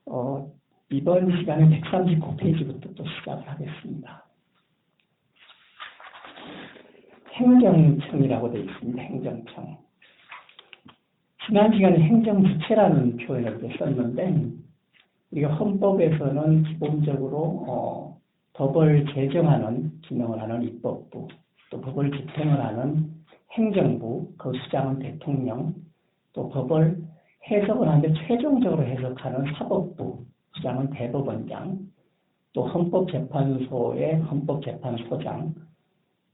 어, 이번 시간에 139페이지부터 또 시작을 하겠습니다. 행정청이라고 되어 있습니다. 행정청. 지난 시간에 행정부채라는 표현을 썼는데, 우리가 헌법에서는 기본적으로 법을 제정하는 기능을 하는 입법부, 또 법을 집행을 하는 행정부, 그 수장은 대통령, 또 법을 해석을 하는데 최종적으로 해석하는 사법부, 수장은 대법원장, 또 헌법재판소의 헌법재판소장,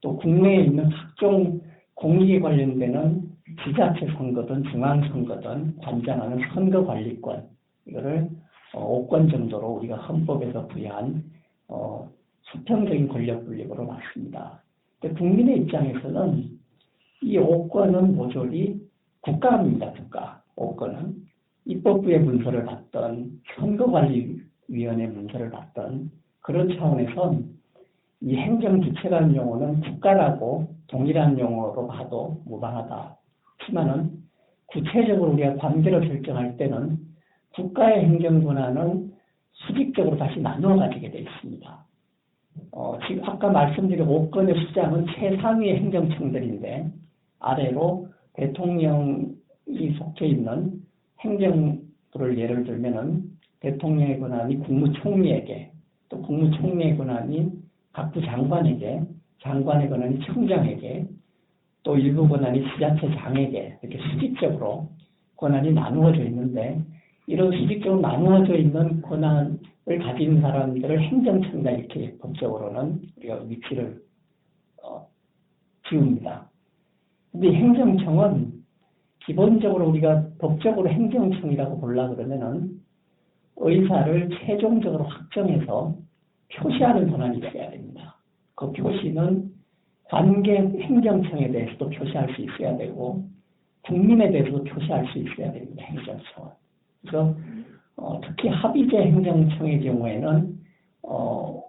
또 국내에 있는 각종 공익에 관련되는 지자체 선거든 중앙선거든 관장하는 선거관리권, 이거를 5권 정도로 우리가 헌법에서 부여한 수평적인 권력 분립으로 봤습니다. 근데 국민의 입장에서는 이 5권은 모조리 국가입니다. 국가. 5권은 입법부의 문서를 받던 선거관리위원회 문서를 받던 그런 차원에서 이 행정주체라는 용어는 국가라고 동일한 용어로 봐도 무방하다. 하지만은 구체적으로 우리가 관계를 설정할 때는 국가의 행정권한은 수직적으로 다시 나누어 가지게 되어 있습니다. 지금 아까 말씀드린 5건의 수장은 최상위의 행정청들인데 아래로 대통령이 속해 있는 행정부를 예를 들면은 대통령의 권한이 국무총리에게, 또 국무총리의 권한이 각부 장관에게, 장관의 권한이 청장에게, 또 일부 권한이 지자체장에게 이렇게 수직적으로 권한이 나누어져 있는데, 이런 수직적으로 나누어져 있는 권한을 가진 사람들을 행정청이다 이렇게 법적으로는 우리가 위치를 지웁니다. 근데 행정청은 기본적으로 우리가 법적으로 행정청이라고 보려고 그러면은 의사를 최종적으로 확정해서 표시하는 권한이 있어야 됩니다. 그 표시는 관계 행정청에 대해서도 표시할 수 있어야 되고 국민에 대해서도 표시할 수 있어야 됩니다. 행정청은. 그래서 특히 합의제 행정청의 경우에는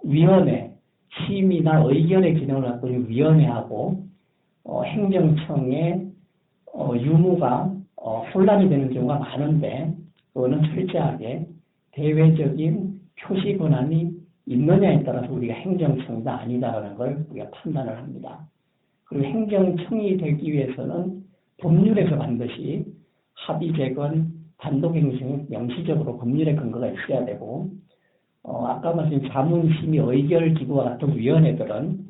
위원회, 심의나 의견의 기능을 갖고 있는 위원회하고 행정청의 유무가 혼란이 되는 경우가 많은데, 그거는 철저하게 대외적인 표시 권한이 있느냐에 따라서 우리가 행정청이다 아니다라는 걸 우리가 판단을 합니다. 그리고 행정청이 되기 위해서는 법률에서 반드시 합의제건 단독행정이 명시적으로 법률의 근거가 있어야 되고, 아까 말씀드린 자문심의 의결기구와 같은 위원회들은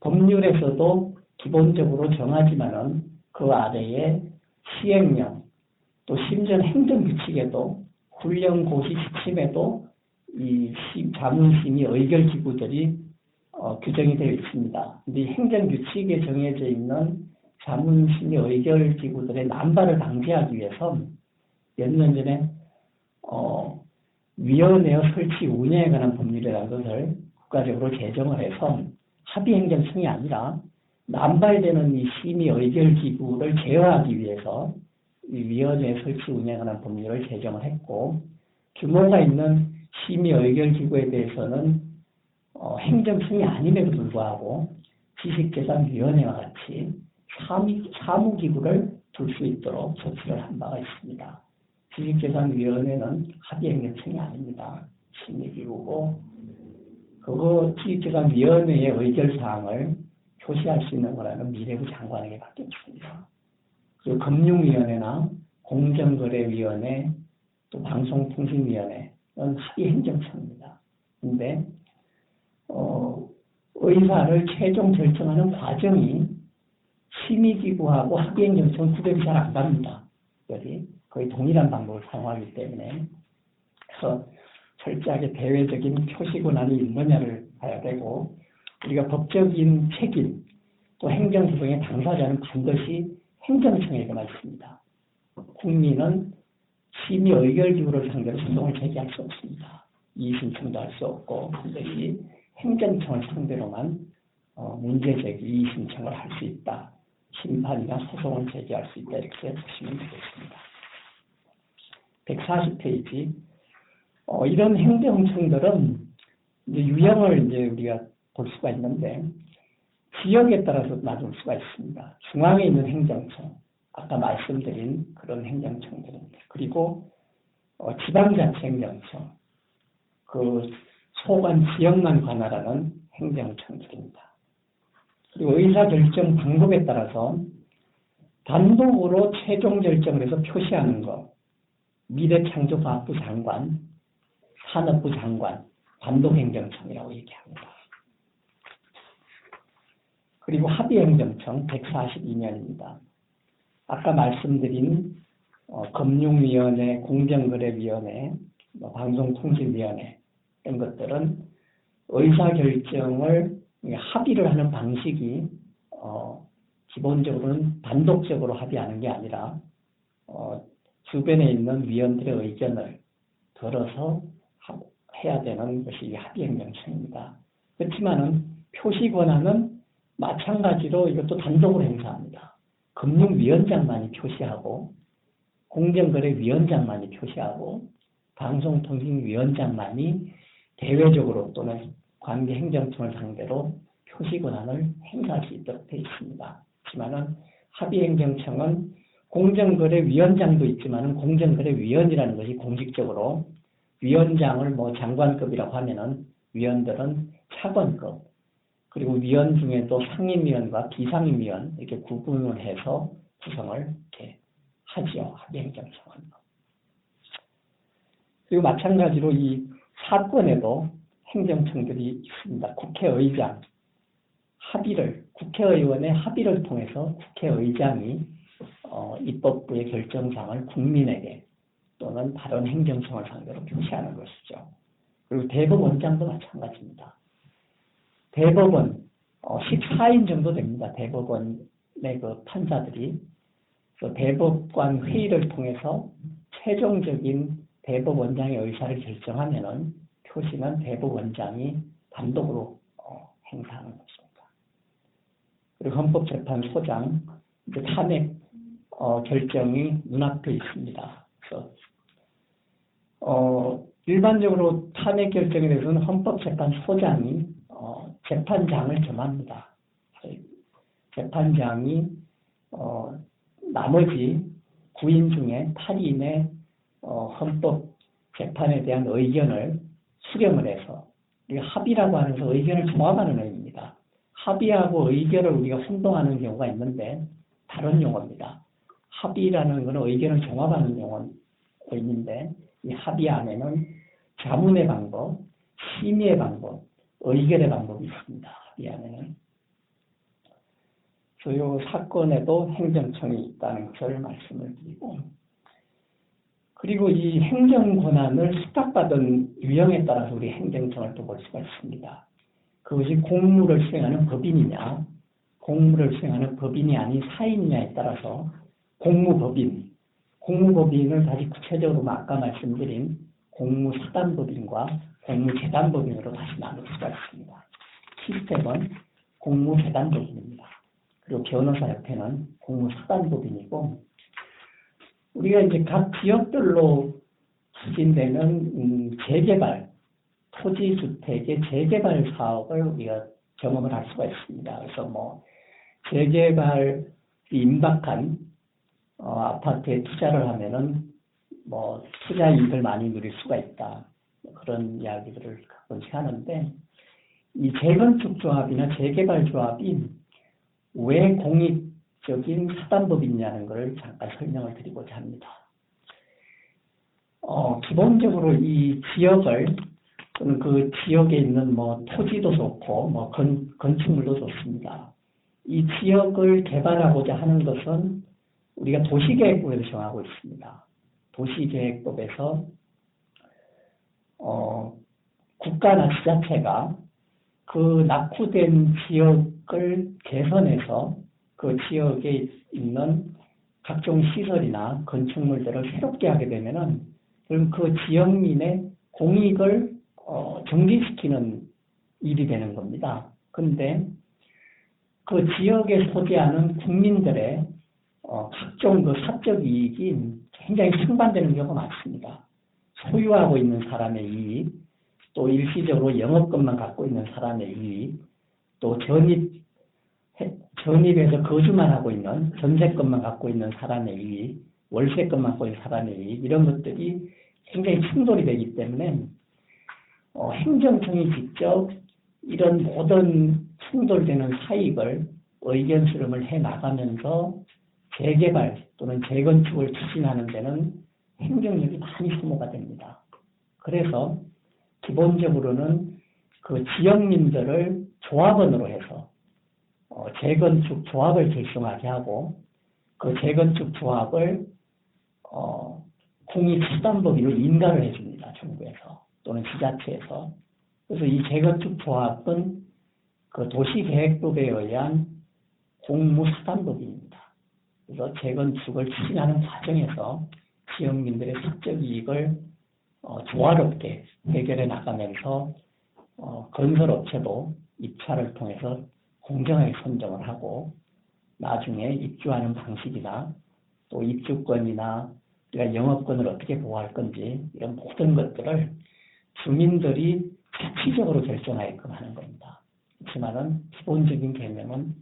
법률에서도 기본적으로 정하지만은 그 아래에 시행령, 또 심지어 행정규칙에도 훈련 고시 지침에도 이 자문심의 의결기구들이 규정이 되어 있습니다. 근데 행정규칙에 정해져 있는 자문심의 의결기구들의 남발을 방지하기 위해서 몇 년 전에 위원회의 설치 운영에 관한 법률이라는 것을 국가적으로 제정을 해서 합의행정청이 아니라 남발되는 이 심의 의결기구를 제어하기 위해서 이 위원회 설치 운영에 관한 법률을 제정을 했고, 규모가 있는 심의 의결기구에 대해서는 행정청이 아님에도 불구하고 지식재산위원회와 같이 사무기구를 둘 수 있도록 조치를 한 바가 있습니다. 지식재산위원회는 합의행정청이 아닙니다. 심의기구고, 그거 지식재산위원회의 의결사항을 표시할 수 있는 거라는 미래부 장관에게 맡겼습니다. 그리고 금융위원회나 공정거래위원회, 또 방송통신위원회는 합의행정청입니다. 근데 의사를 최종 결정하는 과정이 심의기구하고 합의행정청 구별이 잘 안 갑니다. 거의 동일한 방법을 사용하기 때문에. 그래서 철저하게 대외적인 표시 권한이 있느냐를 봐야 되고, 우리가 법적인 책임, 또 행정소송의 당사자는 반드시 행정청에게만 있습니다. 국민은 심의 의결기구를 상대로 소송을 제기할 수 없습니다. 이의신청도 할 수 없고, 반드시 행정청을 상대로만 문제제기, 이의신청을 할 수 있다. 심판이나 소송을 제기할 수 있다. 이렇게 보시면 되겠습니다. 140페이지. 이런 행정청들은 이제 유형을 이제 우리가 볼 수가 있는데, 지역에 따라서 나눌 수가 있습니다. 중앙에 있는 행정청, 아까 말씀드린 그런 행정청들입니다. 그리고 지방자치행정청, 그 소관 지역만 관할하는 행정청들입니다. 그리고 의사결정 방법에 따라서 단독으로 최종 결정을 해서 표시하는 것, 미래창조과학부 장관, 산업부 장관, 단독행정청이라고 얘기합니다. 그리고 합의행정청 142년입니다. 아까 말씀드린 금융위원회, 공정거래위원회, 방송통신위원회 이런 것들은 의사결정을 합의를 하는 방식이 기본적으로는 단독적으로 합의하는 게 아니라 주변에 있는 위원들의 의견을 들어서 해야 되는 것이 합의행정청입니다. 그렇지만은 표시 권한은 마찬가지로 이것도 단독으로 행사합니다. 금융위원장만이 표시하고 공정거래위원장만이 표시하고 방송통신위원장만이 대외적으로 또는 관계행정청을 상대로 표시 권한을 행사할 수 있도록 되어 있습니다. 하지만은 합의행정청은 공정거래위원장도 있지만은 공정거래위원이라는 것이 공식적으로 위원장을 장관급이라고 하면은 위원들은 차관급, 그리고 위원 중에도 상임위원과 비상임위원 이렇게 구분을 해서 구성을 이렇게 하지요. 합의행정청은. 그리고 마찬가지로 이 사건에도 행정청들이 있습니다. 국회의장 합의를, 국회의원의 합의를 통해서 국회의장이 입법부의 결정사항을 국민에게 또는 다른 행정청을 상대로 표시하는 것이죠. 그리고 대법원장도 마찬가지입니다. 대법원 14인 정도 됩니다. 대법원의 그 판사들이 대법관 회의를 통해서 최종적인 대법원장의 의사를 결정하면은 표시는 대법원장이 단독으로 행사하는 것입니다. 그리고 헌법재판소장 탄핵 결정이 눈앞에 있습니다. 그래서 일반적으로 탄핵 결정에 대해서는 헌법재판소장이 재판장을 겸합니다. 재판장이 나머지 9인 중에 8인의 헌법 재판에 대한 의견을 수렴을 해서 우리가 합의라고 하는 것은 의견을 종합하는 의미입니다. 합의하고 의견을 우리가 혼동하는 경우가 있는데 다른 용어입니다. 합의라는 것은 의견을 종합하는 의미인데 이 합의 안에는 자문의 방법, 심의의 방법, 의결의 방법이 있습니다. 합의 안에는. 이 사건에도 행정청이 있다는 것을 말씀을 드리고, 그리고 이 행정 권한을 수탁받은 유형에 따라서 우리 행정청을 또 볼 수가 있습니다. 그것이 공무를 수행하는 법인이냐, 공무를 수행하는 법인이 아닌 사인이냐에 따라서 공무법인을 다시 구체적으로 아까 말씀드린 공무사단법인과 공무재단법인으로 다시 나눌 수가 있습니다. 시스템은 공무재단법인입니다. 그리고 변호사협회는 공무사단법인이고, 우리가 이제 각 지역별로 추진되는 재개발, 토지주택의 재개발 사업을 우리가 경험을 할 수가 있습니다. 그래서 재개발 임박한 아파트에 투자를 하면은 투자 이익을 많이 누릴 수가 있다. 그런 이야기들을 가끔씩 하는데, 이 재건축 조합이나 재개발 조합이 왜 공익적인 사단법이냐는 것을 잠깐 설명을 드리고자 합니다. 기본적으로 이 지역을, 또는 그 지역에 있는 토지도 좋고, 건축물도 좋습니다. 이 지역을 개발하고자 하는 것은 우리가 도시계획법에서 정하고 있습니다. 도시계획법에서 국가나 지자체가 그 낙후된 지역을 개선해서 그 지역에 있는 각종 시설이나 건축물들을 새롭게 하게 되면은 그럼 그 지역민의 공익을 증진시키는 일이 되는 겁니다. 그런데 그 지역에 소재하는 국민들의 각종 그 사적 이익이 굉장히 상반되는 경우가 많습니다. 소유하고 있는 사람의 이익, 또 일시적으로 영업권만 갖고 있는 사람의 이익, 또 전입해서 거주만 하고 있는 전세권만 갖고 있는 사람의 이익, 월세권만 갖고 있는 사람의 이익, 이런 것들이 굉장히 충돌이 되기 때문에 행정청이 직접 이런 모든 충돌되는 사익을 의견 수렴을 해 나가면서 재개발 또는 재건축을 추진하는 데는 행정력이 많이 소모가 됩니다. 그래서 기본적으로는 그 지역민들을 조합원으로 해서 재건축 조합을 결성하게 하고 그 재건축 조합을 공익수단법인으로 인가를 해줍니다. 정부에서 또는 지자체에서. 그래서 이 재건축 조합은 그 도시계획법에 의한 공무수단법인입니다. 그래서 재건축을 추진하는 과정에서 지역민들의 사적 이익을 조화롭게 해결해 나가면서 건설업체도 입찰을 통해서 공정하게 선정을 하고 나중에 입주하는 방식이나 또 입주권이나 우리가 영업권을 어떻게 보호할 건지 이런 모든 것들을 주민들이 자치적으로 결정하게끔 하는 겁니다. 그렇지만은 기본적인 개념은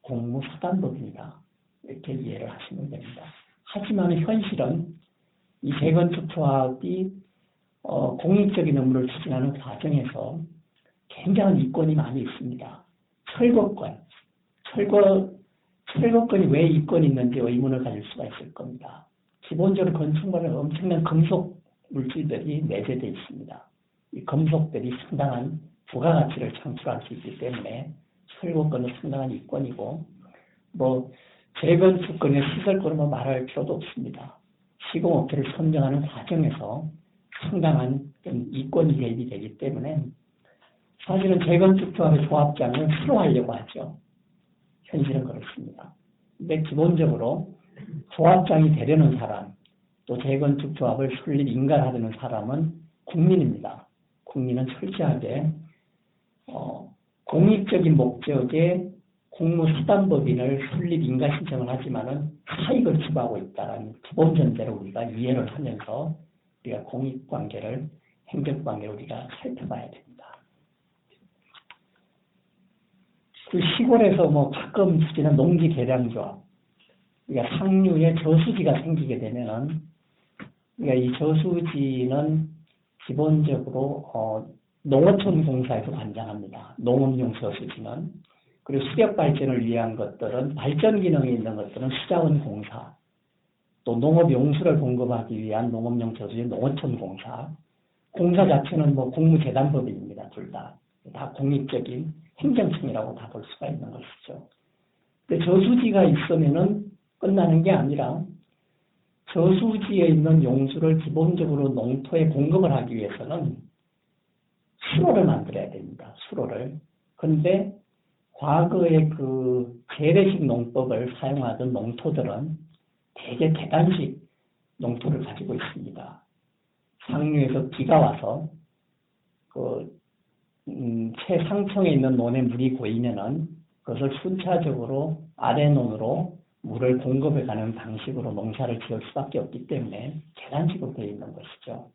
공무사단법입니다. 이렇게 이해를 하시면 됩니다. 하지만 현실은 이 재건축 조합이 공익적인 업무를 추진하는 과정에서 굉장한 이권이 많이 있습니다. 철거권이 왜 이권이 있는지 의문을 가질 수가 있을 겁니다. 기본적으로 건축물에 엄청난 금속 물질들이 내재되어 있습니다. 이 금속들이 상당한 부가가치를 창출할 수 있기 때문에 철거권은 상당한 이권이고 재건축권의 시설권은 말할 필요도 없습니다. 시공업체를 선정하는 과정에서 상당한 이권이 개입이 되기 때문에 사실은 재건축 조합의 조합장을 수로하려고 하죠. 현실은 그렇습니다. 근데 기본적으로 조합장이 되려는 사람, 또 재건축 조합을 설립 인가하려는 사람은 국민입니다. 국민은 철저하게 공익적인 목적의 공무수단법인을 설립 인가 신청을 하지만은 사익을 추구하고 있다는 기본 전제를 우리가 이해를 하면서 우리가 공익관계를 행정관계를 우리가 살펴봐야 됩니다. 그 시골에서 가끔 쓰이는 농지개량조합, 그러니까 상류에 저수지가 생기게 되면은 그러니까 이 저수지는 기본적으로 농어촌 공사에서 관장합니다. 농업용 저수지는. 그리고 수력 발전을 위한 것들은 발전 기능이 있는 것들은 수자원 공사, 또 농업 용수를 공급하기 위한 농업용 저수지 농어촌 공사. 공사 자체는 공무재단법인입니다. 둘 다. 다 공익적인 행정청이라고 다 볼 수가 있는 것이죠. 근데 저수지가 있으면은 끝나는 게 아니라 저수지에 있는 용수를 기본적으로 농토에 공급을 하기 위해서는 수로를 만들어야 됩니다. 수로를. 그런데 과거의 그 재래식 농법을 사용하던 농토들은 대개 계단식 농토를 가지고 있습니다. 상류에서 비가 와서 최상층에 있는 논에 물이 고이면은 그것을 순차적으로 아래논으로 물을 공급해 가는 방식으로 농사를 지을 수밖에 없기 때문에 계단식으로 되어 있는 것이죠.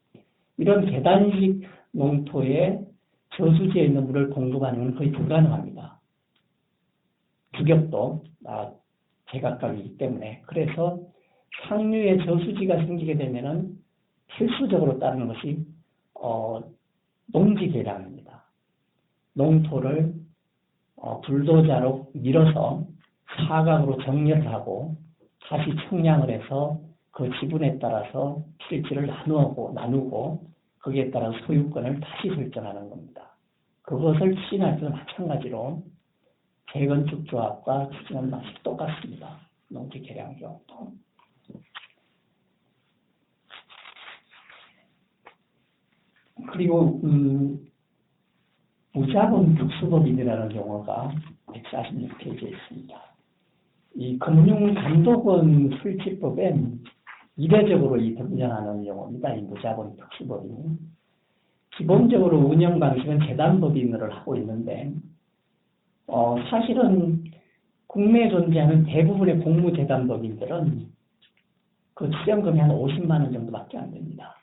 이런 계단식 농토에 저수지에 있는 물을 공급하는 건 거의 불가능합니다. 규격도 제각각이기 때문에. 그래서 상류에 저수지가 생기게 되면은 필수적으로 따르는 것이 농지개량입니다. 농토를 불도자로 밀어서 사각으로 정렬을 하고 다시 청량을 해서 그 지분에 따라서 필지를 나누고 거기에 따라 소유권을 다시 설정하는 겁니다. 그것을 추진할 때는 마찬가지로 재건축 조합과 추진하는 맛이 똑같습니다. 농지개량 조합도. 그리고 무자본 특수법인이라는 용어가 146페이지에 있습니다. 이 금융감독원 설치법엔 이례적으로 등장하는 용어입니다. 이 무자본 특수법인이. 기본적으로 운영 방식은 재단법인을 하고 있는데 사실은 국내에 존재하는 대부분의 공무재단법인들은 그 출연금이 한 50만 원 정도밖에 안 됩니다.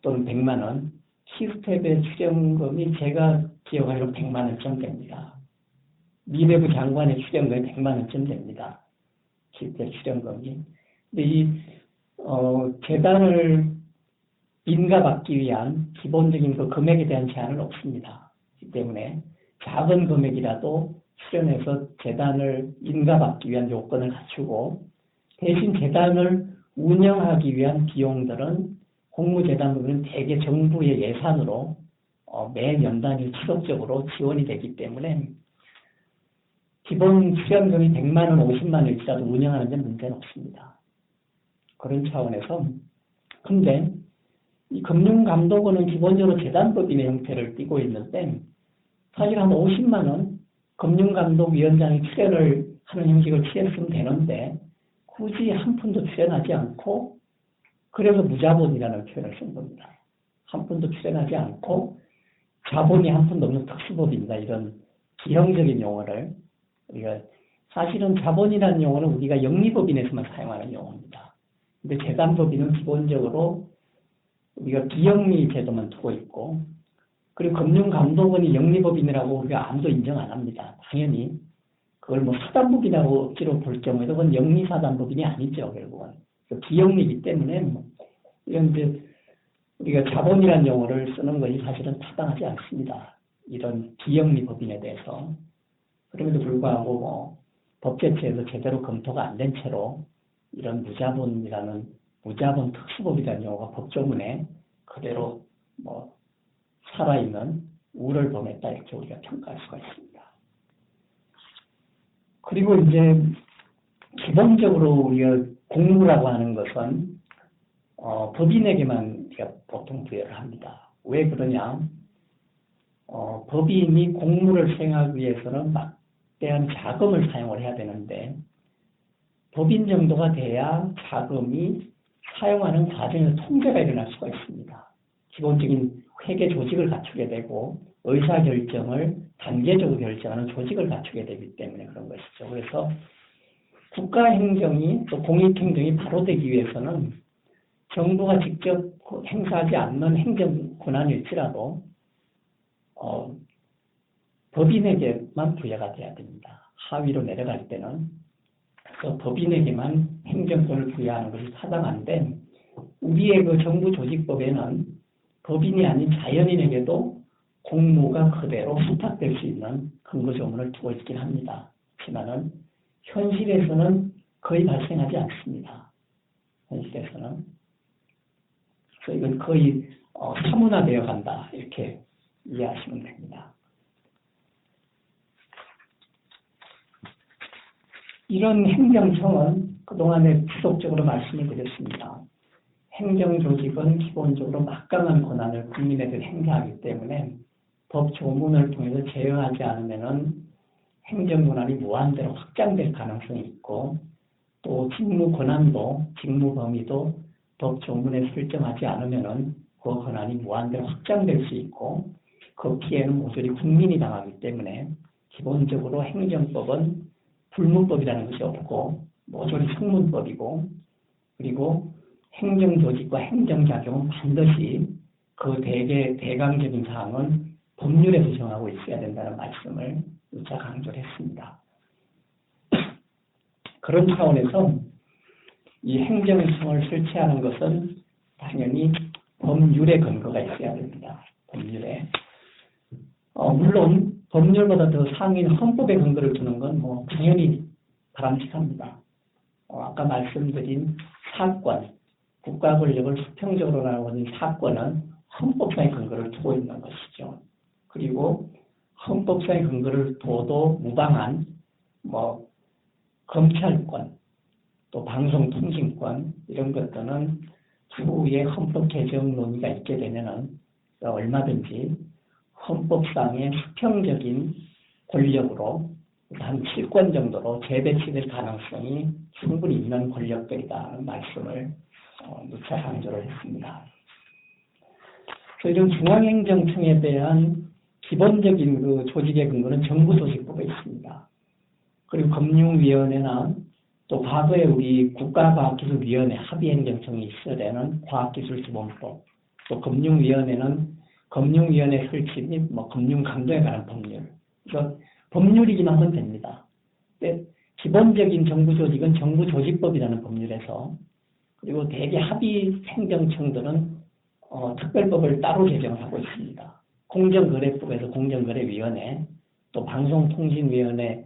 또는 100만 원. 시스텝의 출연금이 제가 기억하기로 100만 원쯤 됩니다. 미래부 장관의 출연금이 100만 원쯤 됩니다. 시스텝 출연금이. 근데 이 재단을 인가받기 위한 기본적인 그 금액에 대한 제한은 없습니다. 그렇기 때문에 작은 금액이라도 출연해서 재단을 인가받기 위한 요건을 갖추고 대신 재단을 운영하기 위한 비용들은 공무재단부는 대개 정부의 예산으로 매년 단위 지속적으로 지원이 되기 때문에 기본 수령금이 100만 원, 50만 원일지라도 운영하는 데 문제는 없습니다. 그런 차원에서 근데 이 금융감독원은 기본적으로 재단법인의 형태를 띠고 있는데 사실 한 50만 원 금융감독위원장이 출연을 하는 형식을 취했으면 되는데 굳이 한 푼도 출연하지 않고 그래서 무자본이라는 표현을 쓴 겁니다. 한 푼도 출연하지 않고 자본이 한 푼도 없는 특수법인이다. 이런 기형적인 용어를 우리가 사실은 자본이라는 용어는 우리가 영리법인에서만 사용하는 용어입니다. 근데 재단법인은 기본적으로 우리가 비영리 제도만 두고 있고 그리고 금융감독원이 영리법인이라고 우리가 아무도 인정 안 합니다. 당연히 그걸 뭐 사단법인이라고 억지로 볼 경우에도 그건 영리사단법인이 아니죠. 결국은 비영리이기 때문에 이런 이제 우리가 자본이라는 용어를 쓰는 것이 사실은 타당하지 않습니다. 이런 비영리법인에 대해서. 그럼에도 불구하고 뭐 법제처에서 제대로 검토가 안 된 채로 이런 무자본 특수법이라는 용어가 법조문에 그대로 뭐 살아있는 우를 범했다 이렇게 우리가 평가할 수가 있습니다. 그리고 이제 기본적으로 우리가 공무라고 하는 것은 법인에게만 우리가 보통 부여를 합니다. 왜 그러냐? 법인이 공무를 수행하기 위해서는 막대한 자금을 사용을 해야 되는데 법인 정도가 돼야 자금이 사용하는 과정에서 통제가 일어날 수가 있습니다. 기본적인 회계 조직을 갖추게 되고 의사결정을 단계적으로 결정하는 조직을 갖추게 되기 때문에 그런 것이죠. 그래서 국가행정이 또 공익행정이 바로 되기 위해서는 정부가 직접 행사하지 않는 행정 권한일지라도 법인에게만 부여가 돼야 됩니다. 하위로 내려갈 때는 그래서 법인에게만 행정권을 부여하는 것이 타당한데 우리의 그 정부 조직법에는 법인이 아닌 자연인에게도 공무가 그대로 부탁될 수 있는 근거 조문을 두고 있긴 합니다. 하지만은 현실에서는 거의 발생하지 않습니다. 현실에서는. 그래서 이건 거의 사문화되어 간다 이렇게 이해하시면 됩니다. 이런 행정청은 그동안에 지속적으로 말씀을 드렸습니다. 행정조직은 기본적으로 막강한 권한을 국민에 대해 행사하기 때문에 법 조문을 통해서 제어하지 않으면 행정 권한이 무한대로 확장될 가능성이 있고 또 직무 권한도 직무 범위도 법 조문에 설정하지 않으면 그 권한이 무한대로 확장될 수 있고 그 피해는 모조리 국민이 당하기 때문에 기본적으로 행정법은 불문법이라는 것이 없고 모조리 성문법이고 그리고 행정조직과 행정작용은 반드시 그 대강적인 사항은 법률에서 정하고 있어야 된다는 말씀을 누차 강조를 했습니다. 그런 차원에서 이 행정청을 설치하는 것은 당연히 법률의 근거가 있어야 됩니다. 법률에. 물론 법률보다 더 상위인 헌법의 근거를 두는 건 뭐 당연히 바람직합니다. 아까 말씀드린 사권, 국가 권력을 수평적으로 나누는 사권은 헌법상의 근거를 두고 있는 것이죠. 그리고 헌법상의 근거를 둬도 무방한 뭐 검찰권, 또 방송통신권 이런 것들은 추후에 헌법 개정 논의가 있게 되면은 얼마든지 헌법상의 수평적인 권력으로 한 7권 정도로 재배치될 가능성이 충분히 있는 권력들이다는 말씀을 누차 강조를 했습니다. 그래서 이런 중앙행정청에 대한 기본적인 그 조직의 근거는 정부조직법에 있습니다. 그리고 금융위원회나 또 과거에 우리 국가과학기술위원회 합의행정청이 있어야 되는 과학기술기본법, 또 금융위원회는 금융위원회 설치 및 뭐 금융강도에 관한 법률. 그래서 법률이기만 하면 됩니다. 근데 기본적인 정부조직은 정부조직법이라는 법률에서 그리고 대개 합의 행정청들은 특별법을 따로 제정하고 있습니다. 공정거래법에서 공정거래위원회, 또 방송통신위원회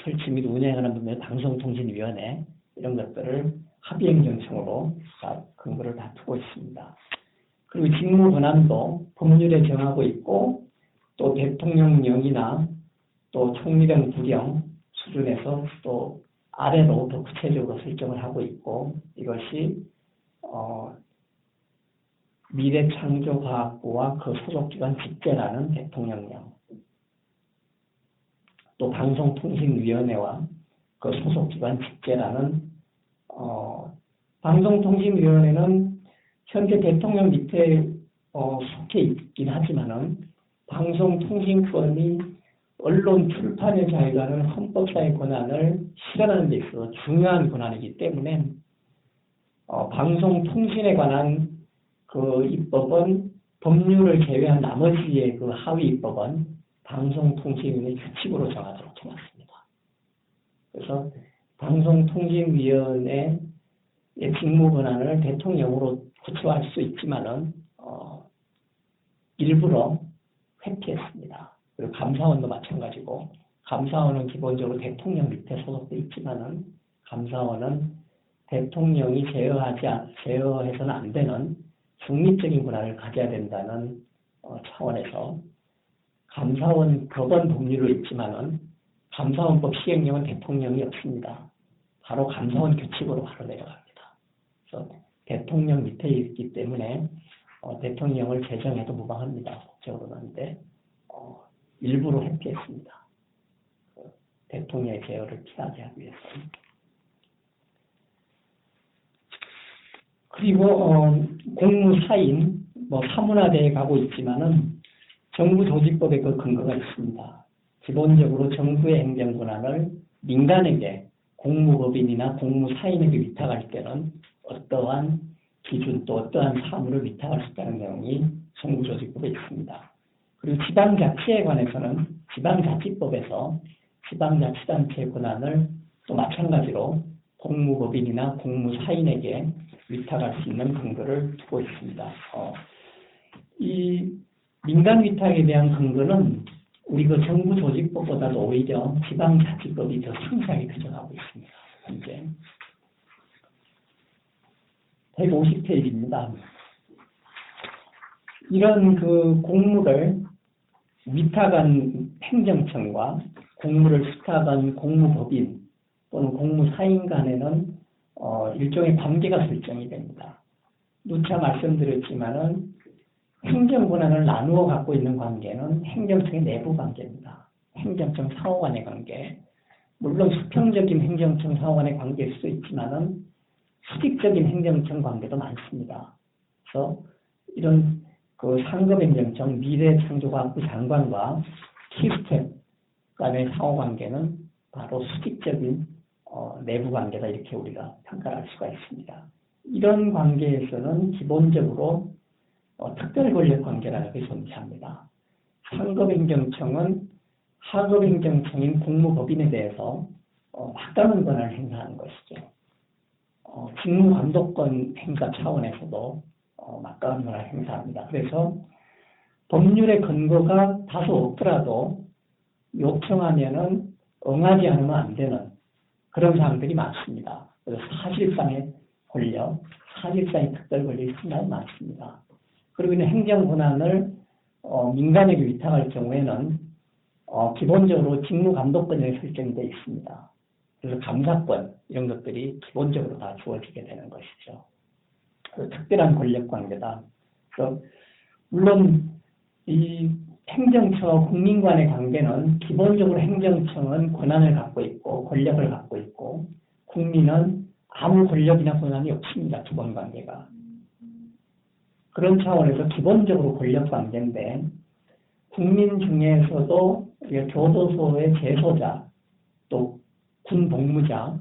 설치 및 운영하는 분들 방송통신위원회 이런 것들을 합의행정청으로 근거를 다 두고 있습니다. 그리고 직무 권한도 법률에 정하고 있고 또 대통령령이나 또 총리령 구령 수준에서 또 아래로 더 구체적으로 설정을 하고 있고 이것이 미래창조과학부와 그 소속기관 직제라는 대통령령 또 방송통신위원회와 그 소속기관 직제라는 방송통신위원회는 현재 대통령 밑에 속해 있긴 하지만은 방송통신권이 언론 출판의 자유라는 헌법사의 권한을 실현하는 데 있어서 중요한 권한이기 때문에 방송통신에 관한 그 입법은 법률을 제외한 나머지의 그 하위 입법은 방송통신위원회 규칙으로 정하도록 해놨습니다. 그래서 방송통신위원회의 직무 권한을 대통령으로 구체화할 수 있지만은 일부러 회피했습니다. 그리고 감사원도 마찬가지고 감사원은 기본적으로 대통령 밑에 소속돼 있지만은 감사원은 대통령이 제어해서는 안 되는 중립적인 권한을 가져야 된다는 차원에서 감사원 법원 법률로 있지만은 감사원법 시행령은 대통령이 없습니다. 바로 감사원 규칙으로 바로 내려갑니다. 그래서 대통령 밑에 있기 때문에 대통령을 제정해도 무방합니다. 법적으로는 한데 일부러 회피했습니다. 대통령의 제어를 피하게 하기 위해서. 그리고 공무사인 사문화되어 가고 있지만은 정부조직법에 그 근거가 있습니다. 기본적으로 정부의 행정권한을 민간에게 공무법인이나 공무사인에게 위탁할 때는 어떠한 기준 또 어떠한 사무를 위탁할 수 있다는 내용이 정부조직법에 있습니다. 그리고 지방자치에 관해서는 지방자치법에서 지방자치단체의 권한을 또 마찬가지로 공무법인이나 공무사인에게 위탁할 수 있는 근거를 두고 있습니다. 이 민간 위탁에 대한 근거는 우리 그 정부조직법보다도 오히려 지방자치법이 더 상세하게 규정하고 있습니다. 현재 150페이지입니다. 이런 그 공무를 위탁한 행정청과 공무를 수탁한 공무법인 또는 공무사인 간에는 일종의 관계가 설정이 됩니다. 누차 말씀드렸지만은 행정 권한을 나누어 갖고 있는 관계는 행정청의 내부 관계입니다. 행정청 상호 간의 관계. 물론 수평적인 행정청 상호 간의 관계일 수도 있지만은 수직적인 행정청 관계도 많습니다. 그래서 이런 그 상급행정청 미래창조과학부 장관과 키스텝 간의 상호 관계는 바로 수직적인 내부 관계다 이렇게 우리가 평가할 수가 있습니다. 이런 관계에서는 기본적으로 특별 권력 관계라는 게 존재합니다. 상급행정청은 하급행정청인 공무법인에 대해서 막강한 권한을 행사하는 것이죠. 직무감독권 행사 차원에서도 막강한 권한을 행사합니다. 그래서 법률의 근거가 다소 없더라도 요청하면은 응하지 않으면 안 되는 그런 사항들이 많습니다. 그래서 사실상의 권력, 사실상의 특별 권력이 상당히 많습니다. 그리고 이는 행정 권한을 민간에게 위탁할 경우에는 기본적으로 직무감독권에 설정되어 있습니다. 그래서 감사권 이런 것들이 기본적으로 다 주어지게 되는 것이죠. 특별한 권력 관계다. 그래서 물론 이 행정처와 국민 간의 관계는 기본적으로 행정청은 권한을 갖고 있고 권력을 갖고 있고 국민은 아무 권력이나 권한이 없습니다. 두 번 관계가. 그런 차원에서 기본적으로 권력 관계인데 국민 중에서도 교도소의 재소자 또 군 복무자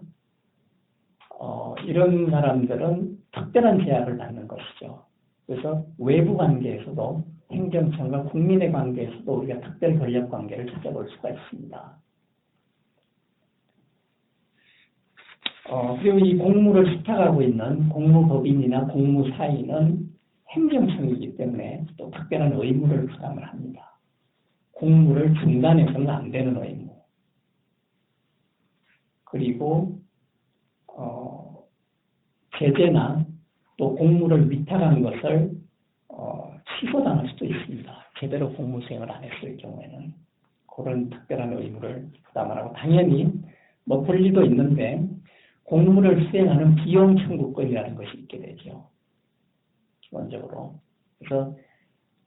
이런 사람들은 특별한 제약을 받는 것이죠. 그래서 외부 관계에서도 행정청과 국민의 관계에서도 우리가 특별 권력 관계를 찾아볼 수가 있습니다. 그리고 이 공무를 수탁하고 있는 공무법인이나 공무사인은 행정청이기 때문에 또 특별한 의무를 부담을 합니다. 공무를 중단해서는 안 되는 의무. 그리고 제재나 또 공무를 위탁한 것을 취소당할 수도 있습니다. 제대로 공무 수행을 안 했을 경우에는 그런 특별한 의무를 부담을 하고 당연히 뭐 권리도 있는데 공무를 수행하는 비용 청구권이라는 것이 있게 되죠. 기본적으로. 그래서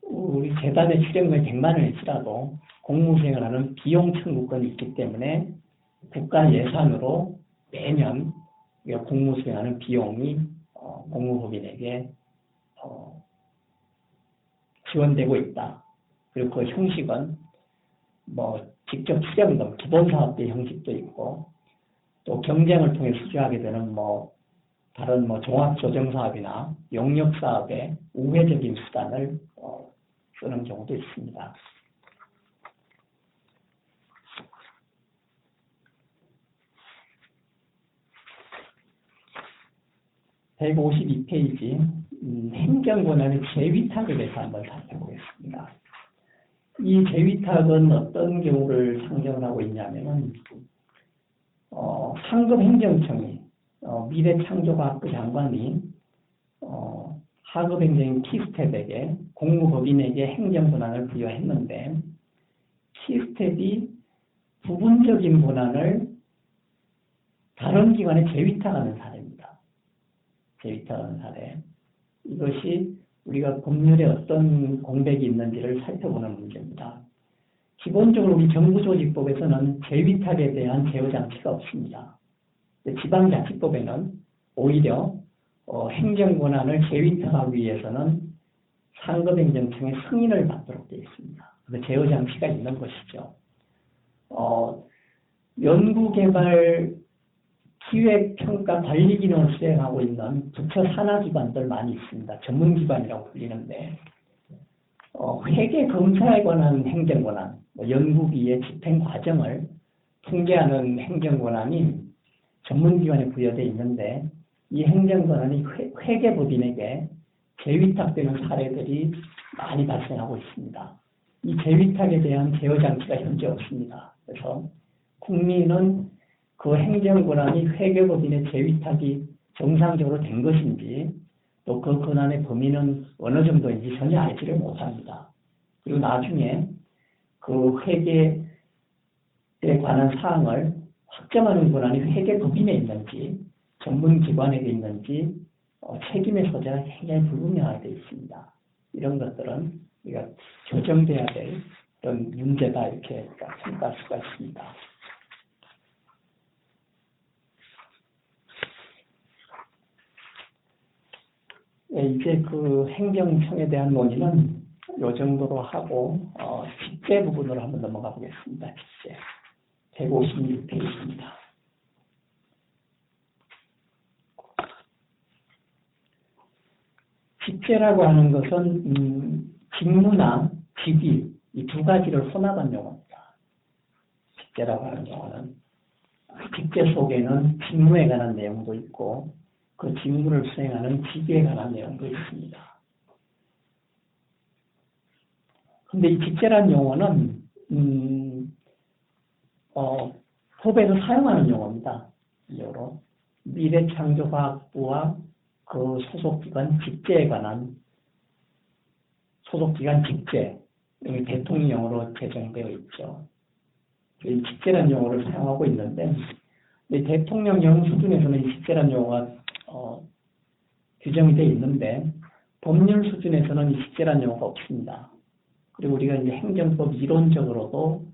우리 재단의 출연금이 100만 원일지라도 공무 수행을 하는 비용 청구권이 있기 때문에 국가 예산으로 매년 공무 수행하는 비용이 공무법인에게 지원되고 있다. 그리고 그 형식은 뭐 직접 수령금, 기본사업비 형식도 있고 또 경쟁을 통해 수주하게 되는 뭐 다른 뭐 종합조정사업이나 용역사업의 우회적인 수단을 쓰는 경우도 있습니다. 152페이지 행정권한의 재위탁에 대해서 한번 살펴보겠습니다. 이 재위탁은 어떤 경우를 상정을 하고 있냐면은 상급행정청이 미래창조과학부 장관이 하급행정인 키스텝에게 공무법인에게 행정권한을 부여했는데 키스텝이 부분적인 권한을 다른 기관에 재위탁하는 사례입니다. 재위탁하는 사례. 이것이 우리가 법률에 어떤 공백이 있는지를 살펴보는 문제입니다. 기본적으로 우리 정부조직법에서는 재위탁에 대한 제어장치가 없습니다. 지방자치법에는 오히려 행정권한을 재위탁하기 위해서는 상급행정청의 승인을 받도록 되어 있습니다. 그래서 제어장치가 있는 것이죠. 연구개발 기획평가 관리 기능을 수행하고 있는 부처 산하기관들 많이 있습니다. 전문기관이라고 불리는데 회계 검사에 관한 행정권한, 연구비의 집행 과정을 통제하는 행정권한이 전문기관에 부여되어 있는데 이 행정권한이 회계법인에게 재위탁되는 사례들이 많이 발생하고 있습니다. 이 재위탁에 대한 제어장치가 현재 없습니다. 그래서 국민은 그 행정권한이 회계법인의 재위탁이 정상적으로 된 것인지 또 그 권한의 범위는 어느 정도인지 전혀 알지를 못합니다. 그리고 나중에 그 회계에 관한 사항을 확정하는 권한이 회계법인에 있는지 전문기관에게 있는지 책임의 소재가 굉장히 불분명하게 되어 있습니다. 이런 것들은 우리가 교정돼야 될 그런 문제다 이렇게 평가할 수가 있습니다. 네, 이제 그 행정청에 대한 논의는 이 정도로 하고 직제 부분으로 한번 넘어가 보겠습니다. 직제 156페이지입니다. 직제라고 하는 것은 직무나 직위 이 두 가지를 혼합한 용어입니다. 직제라고 하는 용어는 직제 속에는 직무에 관한 내용도 있고 그 직무를 수행하는 직위에 관한 내용도 있습니다. 근데 이 직제란 용어는 법에서 사용하는 용어입니다. 이거로 미래창조과학부와 그 소속기관 직제에 관한 소속기관 직제, 여기 대통령령으로 제정되어 있죠. 이 직제란 용어를 사용하고 있는데 대통령령 수준에서는 이 직제란 용어가 규정이 되어 있는데 법률 수준에서는 이 직제란 용어가 없습니다. 그리고 우리가 이제 행정법 이론적으로도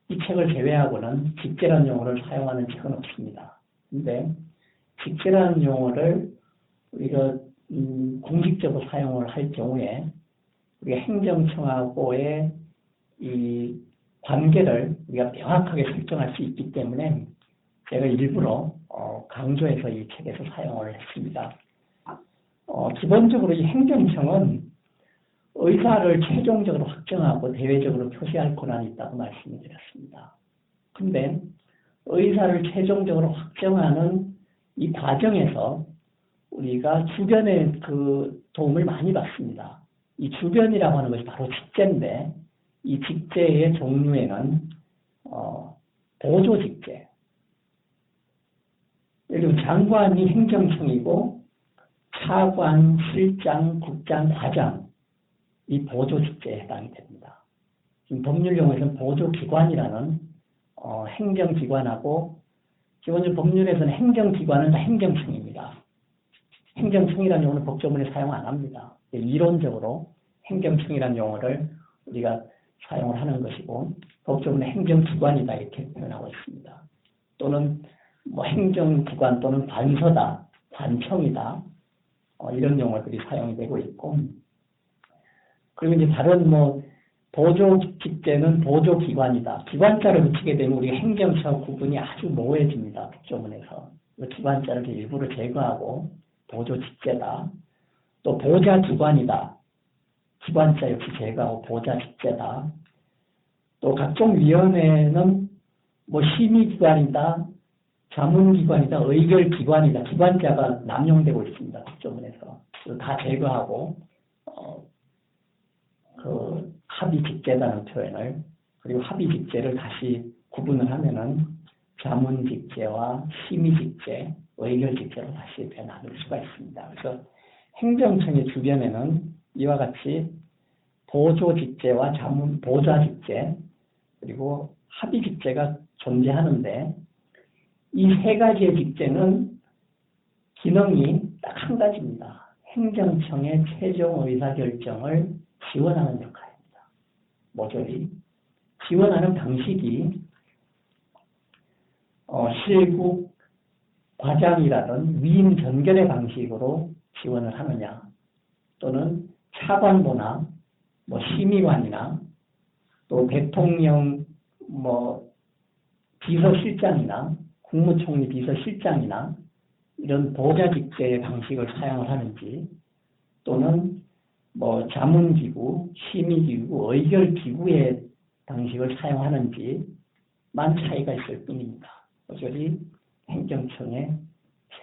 이 책을 제외하고는 직제란 용어를 사용하는 책은 없습니다. 근데 직제라는 용어를 우리가 공식적으로 사용을 할 경우에 우리가 행정청하고의 이 관계를 우리가 명확하게 설정할 수 있기 때문에 제가 일부러 강조해서 이 책에서 사용을 했습니다. 기본적으로 이 행정청은 의사를 최종적으로 확정하고 대외적으로 표시할 권한이 있다고 말씀을 드렸습니다. 근데 의사를 최종적으로 확정하는 이 과정에서 우리가 주변의 그 도움을 많이 받습니다. 이 주변이라고 하는 것이 바로 직제인데 이 직제의 종류에는 보조 직제, 그리고 장관이 행정청이고 차관, 실장, 국장, 과장 이 보조 직제에 해당이 됩니다. 지금 법률용어에서는 보조기관이라는 행정기관하고 기본적으로 법률에서는 행정기관은 다 행정청입니다. 행정청이라는 용어는 법조문에 사용 안 합니다. 이론적으로 행정청이라는 용어를 우리가 사용을 하는 것이고 법조문에 행정기관이다 이렇게 표현하고 있습니다. 또는 뭐 행정기관 또는 관서다, 관청이다 이런 용어들이 사용이 되고 있고 그리고 이제 다른 뭐 보조 직제는 보조기관이다. 기관자를 붙이게 되면 우리가 행정처와 구분이 아주 모호해집니다. 법조문에서 기관자를 일부러 제거하고 보조 직제다. 또 보좌기관이다. 기관자 역시 제거하고 보좌 직제다. 또 각종 위원회는 뭐 심의기관이다, 자문기관이다, 의결기관이다. 기관자가 남용되고 있습니다. 법조문에서 다 제거하고 그 합의 직제라는 표현을 그리고 합의 직제를 다시 구분을 하면은 자문 직제와 심의 직제, 의결 직제로 다시 나눌 수가 있습니다. 그래서 행정청의 주변에는 이와 같이 보조 직제와 자문 보좌 직제 그리고 합의 직제가 존재하는데 이 세 가지의 직제는 기능이 딱 한 가지입니다. 행정청의 최종 의사결정을 지원하는 역할입니다. 모조리 지원하는 방식이 실국 과장이라든 위임 전결의 방식으로 지원을 하느냐 또는 차관보나 뭐 심의관이나 또 대통령 뭐 비서실장이나 국무총리 비서실장이나 이런 보좌직제의 방식을 사용을 하는지 또는 뭐 자문기구, 심의기구, 의결기구의 방식을 사용하는지만 차이가 있을 뿐입니다. 모조리 행정청의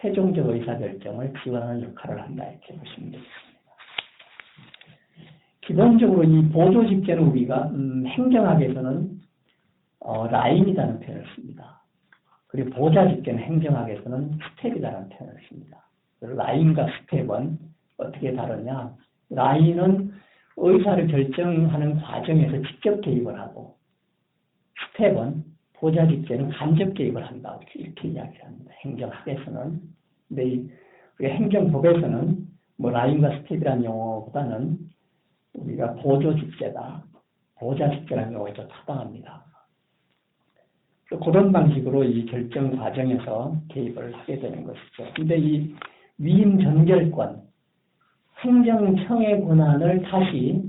최종적 의사결정을 지원하는 역할을 한다 이렇게 보시면 되겠습니다. 기본적으로 이 보조직제는 우리가 행정학에서는 라인이라는 표현을 씁니다. 그리고 보좌직제는 행정학에서는 스텝이라는 표현을 씁니다. 라인과 스텝은 어떻게 다르냐? 라인은 의사를 결정하는 과정에서 직접 개입을 하고 스텝은 보좌직제는 간접 개입을 한다. 이렇게 이야기를 합니다. 행정학에서는. 근데 우리가 행정법에서는 뭐 라인과 스텝이라는 용어보다는 우리가 보조직제다. 보좌직제라는 용어가 더 타당합니다. 그런 방식으로 이 결정 과정에서 개입을 하게 되는 것이죠. 근데 이 위임 전결권, 행정청의 권한을 다시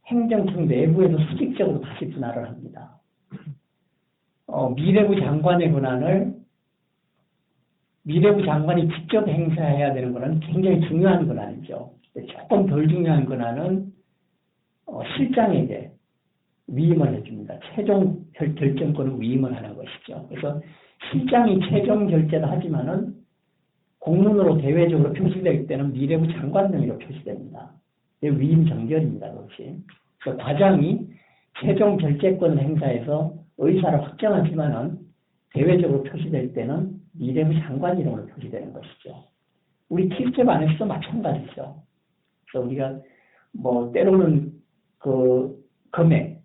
행정청 내부에서 수직적으로 다시 분할을 합니다. 미래부 장관의 권한을 미래부 장관이 직접 행사해야 되는 권한은 굉장히 중요한 권한이죠. 조금 덜 중요한 권한은 실장에게 위임을 해줍니다. 최종 결정권을 위임을 하는 것이죠. 그래서 실장이 최종 결제를 하지만은 공문으로 대외적으로 표시될 때는 미래부 장관 명의로 표시됩니다. 위임 정결입니다. 그것이. 그래서 과장이 최종 결재권을 행사해서 의사를 확정하지만은 대외적으로 표시될 때는 미래부 장관 이름으로 표시되는 것이죠. 우리 킬집 안에서도 마찬가지죠. 그래서 우리가 뭐 때로는 그 금액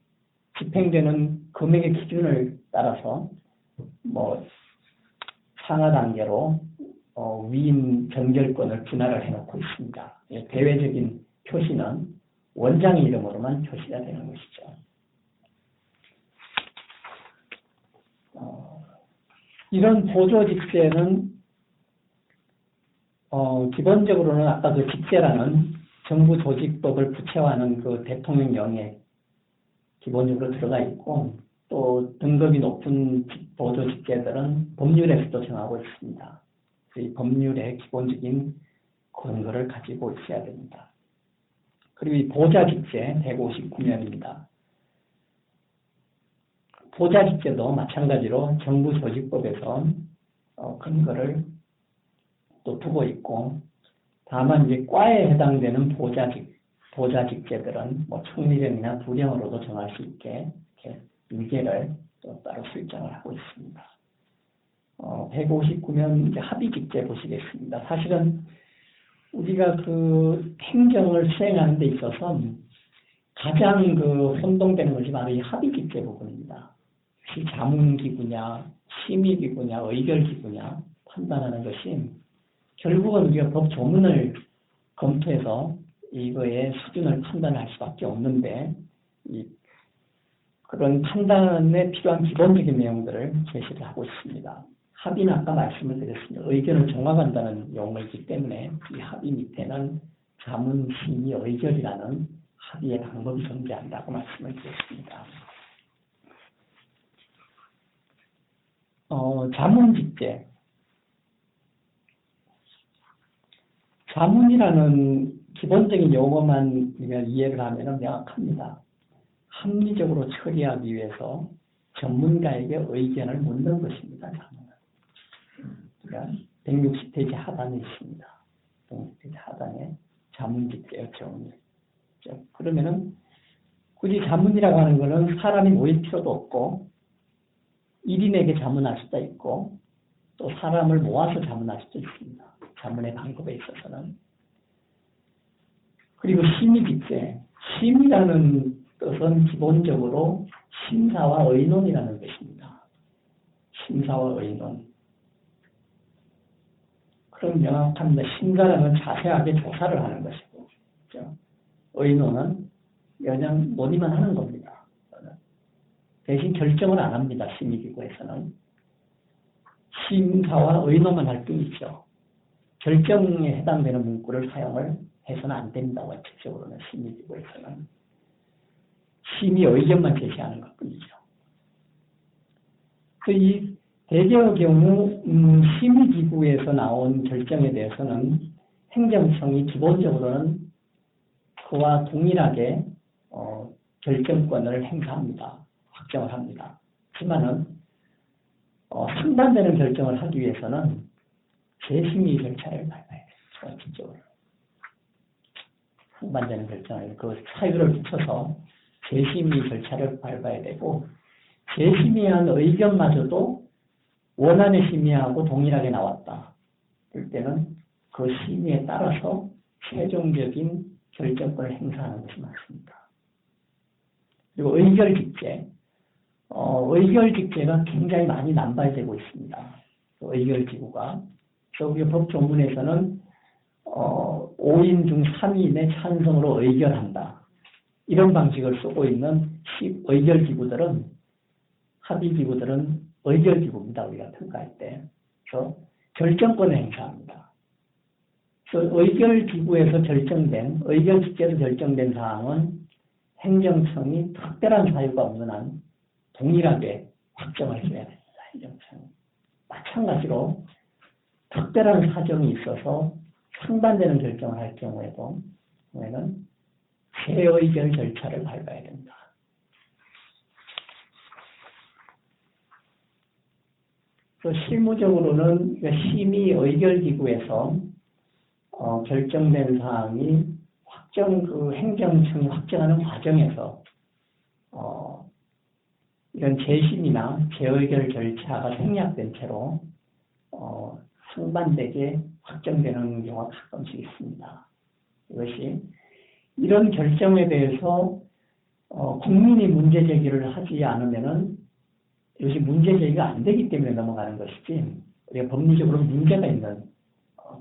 집행되는 금액의 기준을 따라서 뭐 상하 단계로 위임 전결권을 분할을 해놓고 있습니다. 대외적인 표시는 원장의 이름으로만 표시가 되는 것이죠. 이런 보조직제는 기본적으로는 아까 그 직제라는 정부 조직법을 부채화하는 그 대통령령에 기본적으로 들어가 있고 또 등급이 높은 보조직제들은 법률에서도 정하고 있습니다. 이 법률의 기본적인 근거를 가지고 있어야 됩니다. 그리고 이 보좌직제 159면입니다. 보좌직제도 마찬가지로 정부 조직법에서 근거를 또 두고 있고, 다만 이제 과에 해당되는 보좌직제들은 뭐 총리령이나 부령으로도 정할 수 있게 이렇게 위계를 또 따로 설정을 하고 있습니다. 159면 이제 합의직제 보시겠습니다. 사실은 우리가 그 행정을 수행하는 데 있어서 가장 그 혼동되는 것이 바로 이 합의직제 부분입니다. 혹시 자문기구냐, 심의기구냐, 의결기구냐 판단하는 것이 결국은 우리가 법 조문을 검토해서 이거의 수준을 판단할 수밖에 없는데, 그런 판단에 필요한 기본적인 내용들을 제시를 하고 있습니다. 합의는 아까 말씀을 드렸습니다. 의견을 종합한다는 용어이기 때문에 이 합의 밑에는 자문, 심의, 의결이라는 합의의 방법이 존재한다고 말씀을 드렸습니다. 자문직제. 자문이라는 기본적인 용어만 이해를 하면 명확합니다. 합리적으로 처리하기 위해서 전문가에게 의견을 묻는 것입니다. 자문은. 그러니까 160페이지 하단에 있습니다. 160페이지 하단에 자문직제의 경우. 그러면은 굳이 자문이라고 하는 것은 사람이 모일 필요도 없고 1인에게 자문할 수도 있고 또 사람을 모아서 자문할 수도 있습니다. 자문의 방법에 있어서는. 그리고 심의직제. 심의라는 뜻은 기본적으로 심사와 의논이라는 뜻입니다. 심사와 의논. 그럼 명확합니다. 심사라는 자세하게 조사를 하는 것이고, 그렇죠? 의논은 그냥 논의만 하는 겁니다. 대신 결정을 안 합니다. 심의기구에서는. 심사와 의논만 할 뿐이죠. 결정에 해당되는 문구를 사용을 해서는 안 됩니다. 원칙적으로는 심의기구에서는. 심의 의견만 제시하는 것뿐이죠. 이 대개의 경우 심의기구에서 나온 결정에 대해서는 행정청이 기본적으로는 그와 동일하게 결정권을 행사합니다. 확정을 합니다. 하지만은 상반되는 결정을 하기 위해서는 재심의 절차를 밟아야 돼요. 원칙적으로. 상반되는 결정을 그 사유를 붙여서 재심의 절차를 밟아야 되고, 재심의한 의견마저도 원안의 심의하고 동일하게 나왔다. 그럴 때는 그 심의에 따라서 최종적인 결정권을 행사하는 것이 맞습니다. 그리고 의결직제. 의결직제가 굉장히 많이 남발되고 있습니다. 의결기구가. 우리 법조문에서는 5인 중 3인의 찬성으로 의결한다. 이런 방식을 쓰고 있는 의결기구들은, 합의기구들은 의결기구입니다. 우리가 평가할 때. 그래서 결정권을 행사합니다. 그래서 의결기구에서 결정된, 의결직제로 결정된 사항은 행정청이 특별한 사유가 없는 한 동일하게 확정을 해야 됩니다. 행정청이. 마찬가지로 특별한 사정이 있어서 상반되는 결정을 할 경우에는 재의결 절차를 밟아야 됩니다. 실무적으로는 심의 의결기구에서 결정된 사항이 행정청이 확정하는 과정에서 이런 재심이나 재의결 절차가 생략된 채로 상반되게 확정되는 경우가 가끔씩 있습니다. 이것이 이런 결정에 대해서 국민이 문제 제기를 하지 않으면은 이것이 문제 제기가 안 되기 때문에 넘어가는 것이지, 우리가 법리적으로 문제가 있는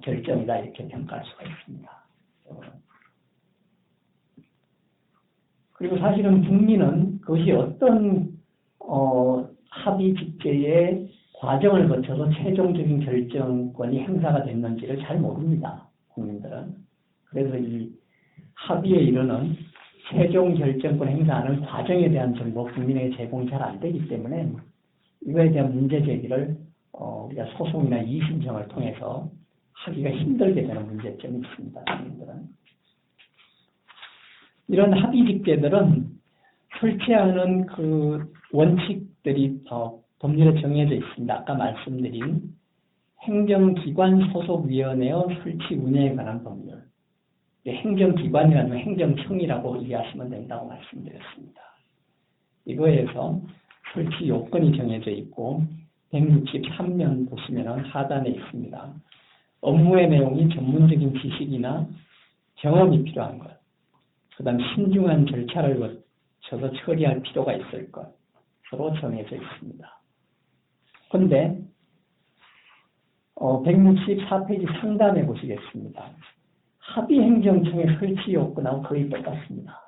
결정이다 이렇게 평가할 수가 있습니다. 그리고 사실은 국민은 그것이 어떤 합의 직제의 과정을 거쳐서 최종적인 결정권이 행사가 됐는지를 잘 모릅니다. 국민들은. 그래서 이 합의에 이르는 최종 결정권 행사하는 과정에 대한 정보 국민에게 제공이 잘 안 되기 때문에 이거에 대한 문제 제기를 우리가 소송이나 이의신청을 통해서 하기가 힘들게 되는 문제점이 있습니다. 국민들은. 이런 합의 직제들은 설치하는 그 원칙 것들이 법률에 정해져 있습니다. 아까 말씀드린 행정기관 소속위원회의 설치 운영에 관한 법률. 행정기관이라는 행정청이라고 이해하시면 된다고 말씀드렸습니다. 이거에서 설치 요건이 정해져 있고 163면 보시면 하단에 있습니다. 업무의 내용이 전문적인 지식이나 경험이 필요한 것, 그 다음 신중한 절차를 거쳐서 처리할 필요가 있을 것으로 정해져 있습니다. 그런데 164페이지 상단에 보시겠습니다. 합의행정청의 설치 요건하고 거의 똑같습니다.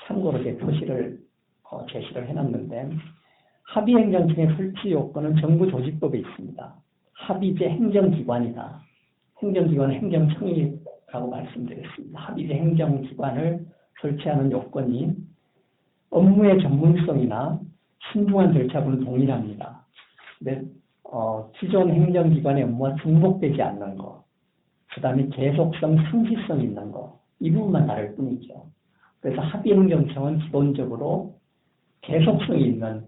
참고로 제 표시를 제시를 해놨는데 합의행정청의 설치 요건은 정부 조직법에 있습니다. 합의제 행정기관이다. 행정기관은 행정청이라고 말씀드렸습니다. 합의제 행정기관을 설치하는 요건이 업무의 전문성이나 신중한 절차분은 동일합니다. 근데 기존 행정기관의 업무와 중복되지 않는 것, 그 다음에 계속성, 상시성 있는 것, 이 부분만 다를 뿐이죠. 그래서 합의행정청은 기본적으로 계속성이 있는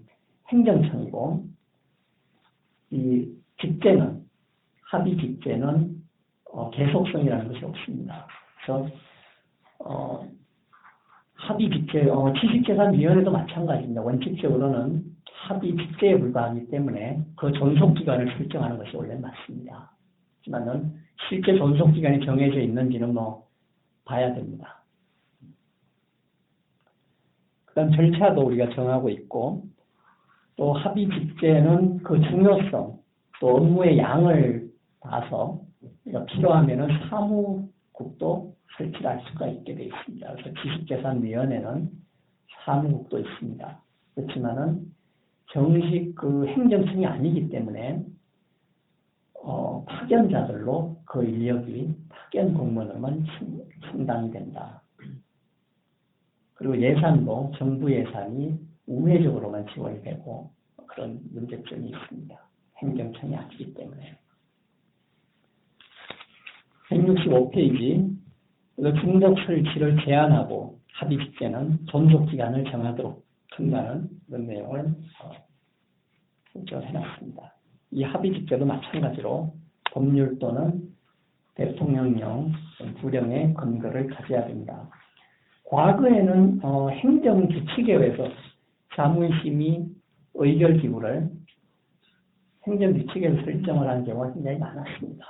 행정청이고, 이 직제는, 합의 직제는 계속성이라는 것이 없습니다. 그래서 합의 직제, 취식재산위원회도 마찬가지입니다. 원칙적으로는 합의 직제에 불과하기 때문에 그 존속기간을 설정하는 것이 원래 맞습니다. 하지만은 실제 존속기간이 정해져 있는지는 봐야 됩니다. 그 다음 절차도 우리가 정하고 있고, 또 합의 직제는 그 중요성, 또 업무의 양을 봐서 필요하면은 사무국도 설치할 수가 있게 되어 있습니다. 그래서 지식재산위원회는 사무국도 있습니다. 그렇지만은 정식 그 행정청이 아니기 때문에 파견자들로 그 인력이 파견 공무원으로만 충당이 된다. 그리고 예산도 정부 예산이 우회적으로만 지원이 되고 그런 문제점이 있습니다. 행정청이 아니기 때문에. 165페이지 중복 설치를 제한하고 합의 직제는 존속기간을 정하도록 한다는 그런 내용을 설정해놨습니다. 이 합의 직제도 마찬가지로 법률 또는 대통령령 구령의 근거를 가져야 됩니다. 과거에는 행정규칙에 의해서 자문심의 의결 기구를 행정규칙에서 설정을 한 경우가 굉장히 많았습니다.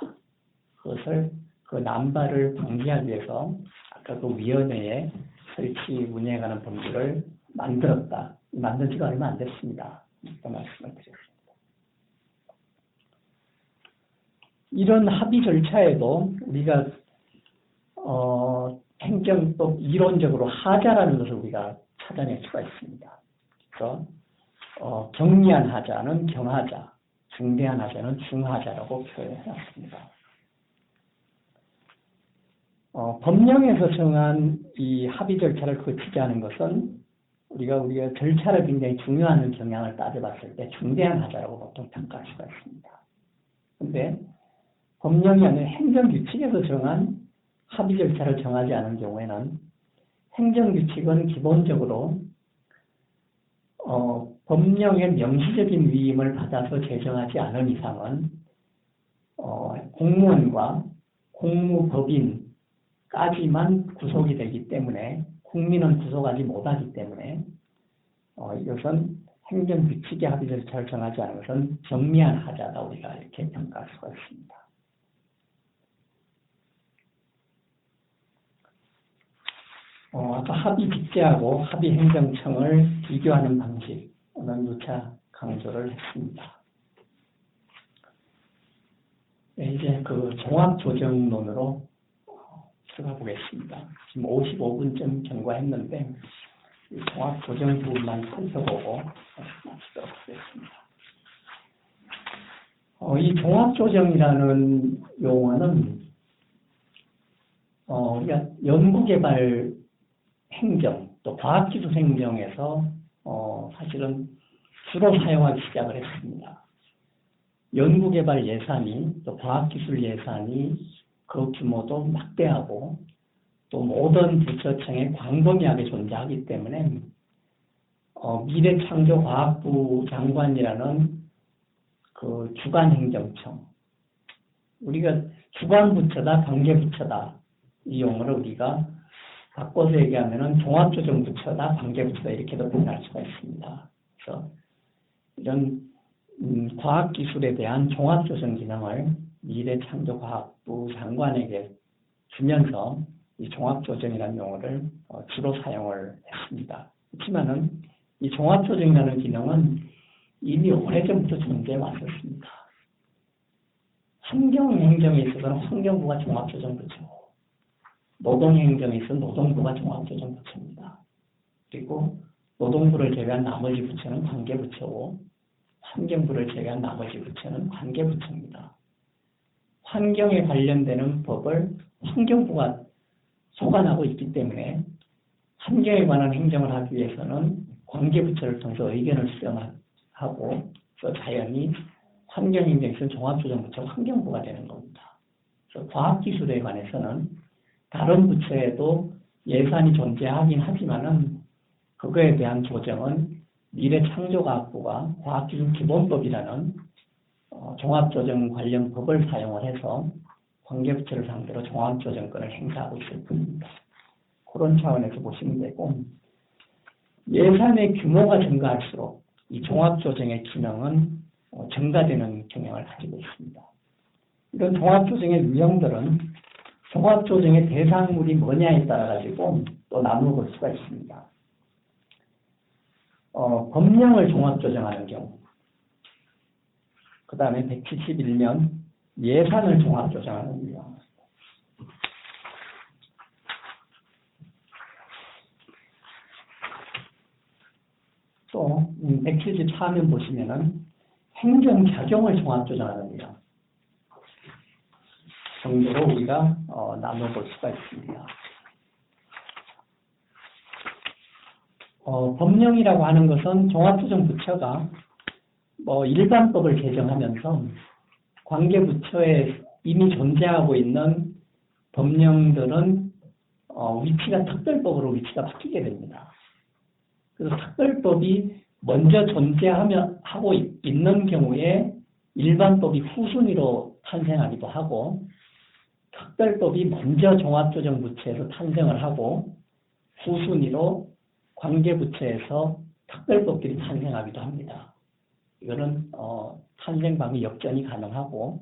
그것을 그 남발을 방지하기 위해서 아까 그 위원회에 설치 운영에 관한 법률을 만들었다. 만든 지가 얼마 안 됐습니다. 이렇게 말씀을 드렸습니다. 이런 합의 절차에도 우리가 행정법 이론적으로 하자라는 것을 우리가 찾아낼 수가 있습니다. 그래서 경미한 하자는 경하자, 중대한 하자는 중하자라고 표현해놨습니다. 법령에서 정한 이 합의 절차를 거치지 않은 것은 우리가 절차를 굉장히 중요한 경향을 따져봤을 때 중대한 하자라고 보통 평가할 수가 있습니다. 그런데 법령이 아니라 행정규칙에서 정한 합의 절차를 정하지 않은 경우에는 행정규칙은 기본적으로 법령의 명시적인 위임을 받아서 제정하지 않은 이상은 공무원과 공무법인까지만 구속이 되기 때문에 국민은 구속하지 못하기 때문에 이것은 행정규칙의 합의 절차를 정하지 않은 것은 경미한 하자다 우리가 이렇게 평가할 수가 있습니다. 아까 합의 직제하고 합의 행정청을 비교하는 방식 오늘 누차 강조를 했습니다. 네, 이제 그 종합조정론으로 들어가 보겠습니다. 지금 55분쯤 경과했는데 이 종합조정 부분만 살펴보고 마치도록 하겠습니다. 이 종합조정이라는 용어는 우리가 연구개발 행정, 또 과학기술 행정에서 사실은 주로 사용하기 시작을 했습니다. 연구개발 예산이, 또 과학기술 예산이 그 규모도 막대하고 또 모든 부처청의 광범위하게 존재하기 때문에 미래창조과학부 장관이라는 그 주관행정청, 우리가 주관부처다, 관계부처다, 이 용어를 우리가 바꿔서 얘기하면은 종합조정부처다, 관계부처다 이렇게도 표현할 수가 있습니다. 그래서 이런 과학기술에 대한 종합조정 기능을 미래창조과학부 장관에게 주면서 이 종합조정이라는 용어를 주로 사용을 했습니다. 그렇지만은 이 종합조정이라는 기능은 이미 오래전부터 존재해 왔었습니다. 환경행정에 있어서는 환경부가 종합조정부처고, 노동행정에 있어서는 노동부가 종합조정부처입니다. 그리고 노동부를 제외한 나머지 부처는 관계부처고, 환경부를 제외한 나머지 부처는 관계부처입니다. 환경에 관련되는 법을 환경부가 소관하고 있기 때문에 환경에 관한 행정을 하기 위해서는 관계부처를 통해서 의견을 수렴하고, 또 자연히 환경행정에서는 종합조정부처 환경부가 되는 겁니다. 그래서 과학기술에 관해서는 다른 부처에도 예산이 존재하긴 하지만은 그거에 대한 조정은 미래창조과학부가 과학기술기본법이라는 종합조정 관련 법을 사용을 해서 관계부처를 상대로 종합조정권을 행사하고 있을 뿐입니다. 그런 차원에서 보시면 되고, 예산의 규모가 증가할수록 이 종합조정의 기능은 증가되는 경향을 가지고 있습니다. 이런 종합조정의 유형들은 종합조정의 대상물이 뭐냐에 따라 가지고 또 나누어 볼 수가 있습니다. 법령을 종합조정하는 경우, 그 다음에 171면 예산을 종합조정하는 유형, 또 174면 보시면은 행정작용을 종합조정하는 유형 정도로 우리가 나눠 볼 수가 있습니다. 법령이라고 하는 것은 종합조정부처가 일반법을 개정하면서 관계부처에 이미 존재하고 있는 법령들은 위치가 특별법으로 위치가 바뀌게 됩니다. 그래서 특별법이 먼저 존재하고 있는 경우에 일반법이 후순위로 탄생하기도 하고, 특별법이 먼저 종합조정부처에서 탄생을 하고 후순위로 관계부처에서 특별법들이 탄생하기도 합니다. 이거는 탄생 방이 역전이 가능하고,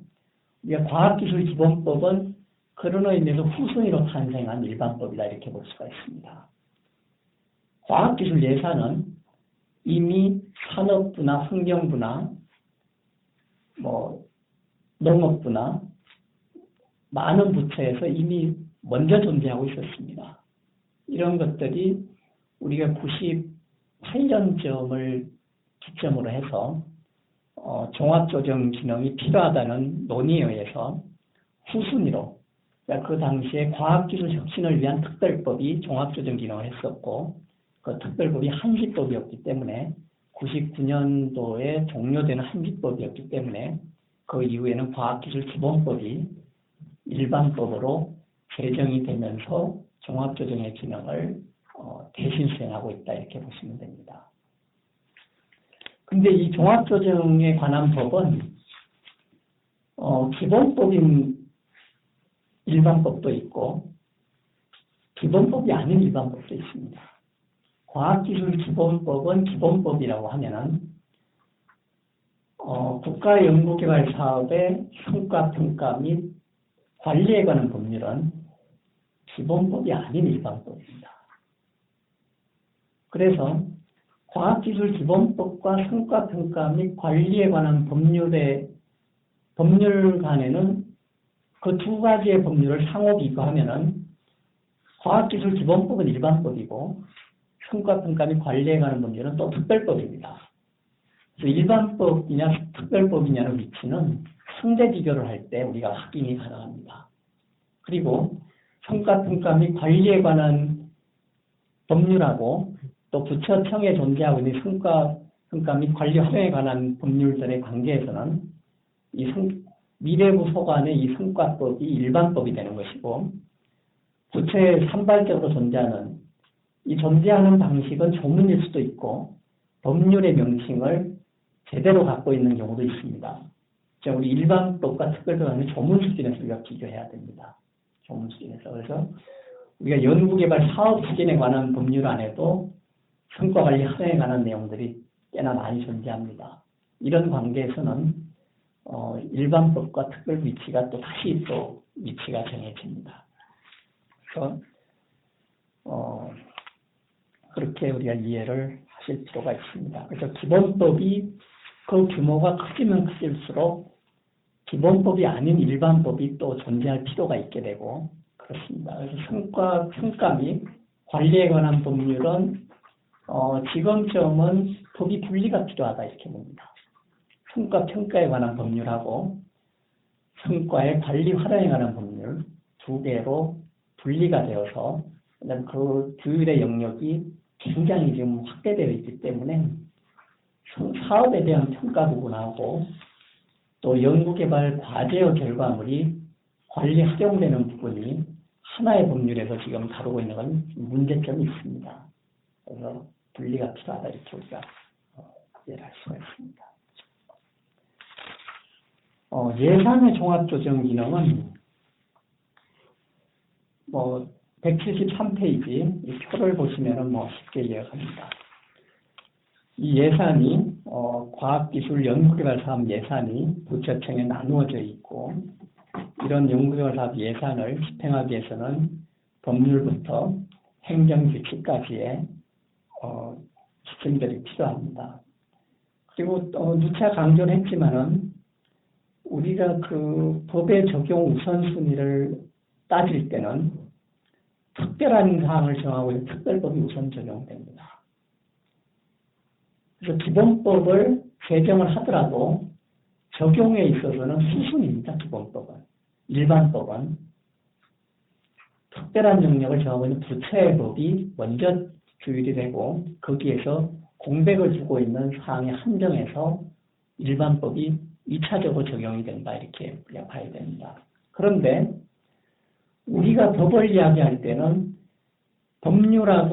우리가 과학기술기본법은 그런 의미에서 후순위로 탄생한 일반법이다 이렇게 볼 수가 있습니다. 과학기술 예산은 이미 산업부나 환경부나 농업부나 많은 부처에서 이미 먼저 존재하고 있었습니다. 이런 것들이 우리가 98년쯤을 기점으로 해서 종합조정 기능이 필요하다는 논의에 의해서 후순위로, 그 당시에 과학기술 혁신을 위한 특별법이 종합조정 기능을 했었고, 그 특별법이 한시법이었기 때문에 99년도에 종료되는 한시법이었기 때문에 그 이후에는 과학기술기본법이 일반법으로 개정이 되면서 종합조정의 기능을 대신 수행하고 있다 이렇게 보시면 됩니다. 근데 이 종합조정에 관한 법은 기본법인 일반법도 있고 기본법이 아닌 일반법도 있습니다. 과학기술기본법은 기본법이라고 하면은 국가연구개발사업의 성과평가 및 관리에 관한 법률은 기본법이 아닌 일반법입니다. 그래서 과학기술기본법과 성과평가 및 관리에 관한 법률 간에는 그 두 가지의 법률을 상호 비교하면은 과학기술기본법은 일반법이고 성과평가 및 관리에 관한 법률은 또 특별법입니다. 그래서 일반법이냐 특별법이냐의 위치는 상대 비교를 할 때 우리가 확인이 가능합니다. 그리고 성과평가 및 관리에 관한 법률하고 또 부처청에 존재하고 있는 성과평가 및 관리 활용에 관한 법률들의 관계에서는 미래부 소관의 이 성과법이 일반법이 되는 것이고, 부처에 산발적으로 존재하는 이 존재하는 방식은 조문일 수도 있고 법률의 명칭을 제대로 갖고 있는 경우도 있습니다. 자, 우리 일반법과 특별법은 조문 수준에서 우리가 비교해야 됩니다. 조문 수준에서. 그래서 우리가 연구개발 사업 추진에 관한 법률 안에도 성과관리 활용에 관한 내용들이 꽤나 많이 존재합니다. 이런 관계에서는 일반법과 특별 위치가 또 다시 또 위치가 정해집니다. 그래서 그렇게 우리가 이해를 하실 필요가 있습니다. 그래서 기본법이 그 규모가 크지면 클수록 기본법이 아닌 일반법이 또 존재할 필요가 있게 되고 그렇습니다. 그래서 성과 평가 및 관리에 관한 법률은 지금쯤은 법이 분리가 필요하다 이렇게 봅니다. 성과 평가에 관한 법률하고 성과의 관리 활용에 관한 법률 두 개로 분리가 되어서 그 규율의 영역이 굉장히 지금 확대되어 있기 때문에 사업에 대한 평가 부분하고 또 연구개발 과제의 결과물이 관리 활용되는 부분이 하나의 법률에서 지금 다루고 있는 건 문제점이 있습니다. 그래서 분리가 필요하다 이렇게 우리가 이해를 할 수가 있습니다. 예산의 종합조정 기능은 173페이지 이 표를 보시면은 쉽게 이해합니다. 이 예산이 과학기술 연구개발 사업 예산이 부처청에 나누어져 있고 이런 연구개발 사업 예산을 집행하기 위해서는 법률부터 행정규칙까지의 지침들이 필요합니다. 그리고 누차 강조를 했지만은 우리가 그 법의 적용 우선순위를 따질 때는 특별한 사항을 정하고 있는 특별법이 우선 적용됩니다. 그래서 기본법을 개정을 하더라도 적용에 있어서는 수순입니다. 기본법은. 일반법은 특별한 영역을 정하고 있는 부처의 법이 먼저 규율이 되고 거기에서 공백을 두고 있는 사항에 한정해서 일반법이 2차적으로 적용이 된다 이렇게 우리가 봐야 됩니다. 그런데 우리가 법을 이야기할 때는 법률을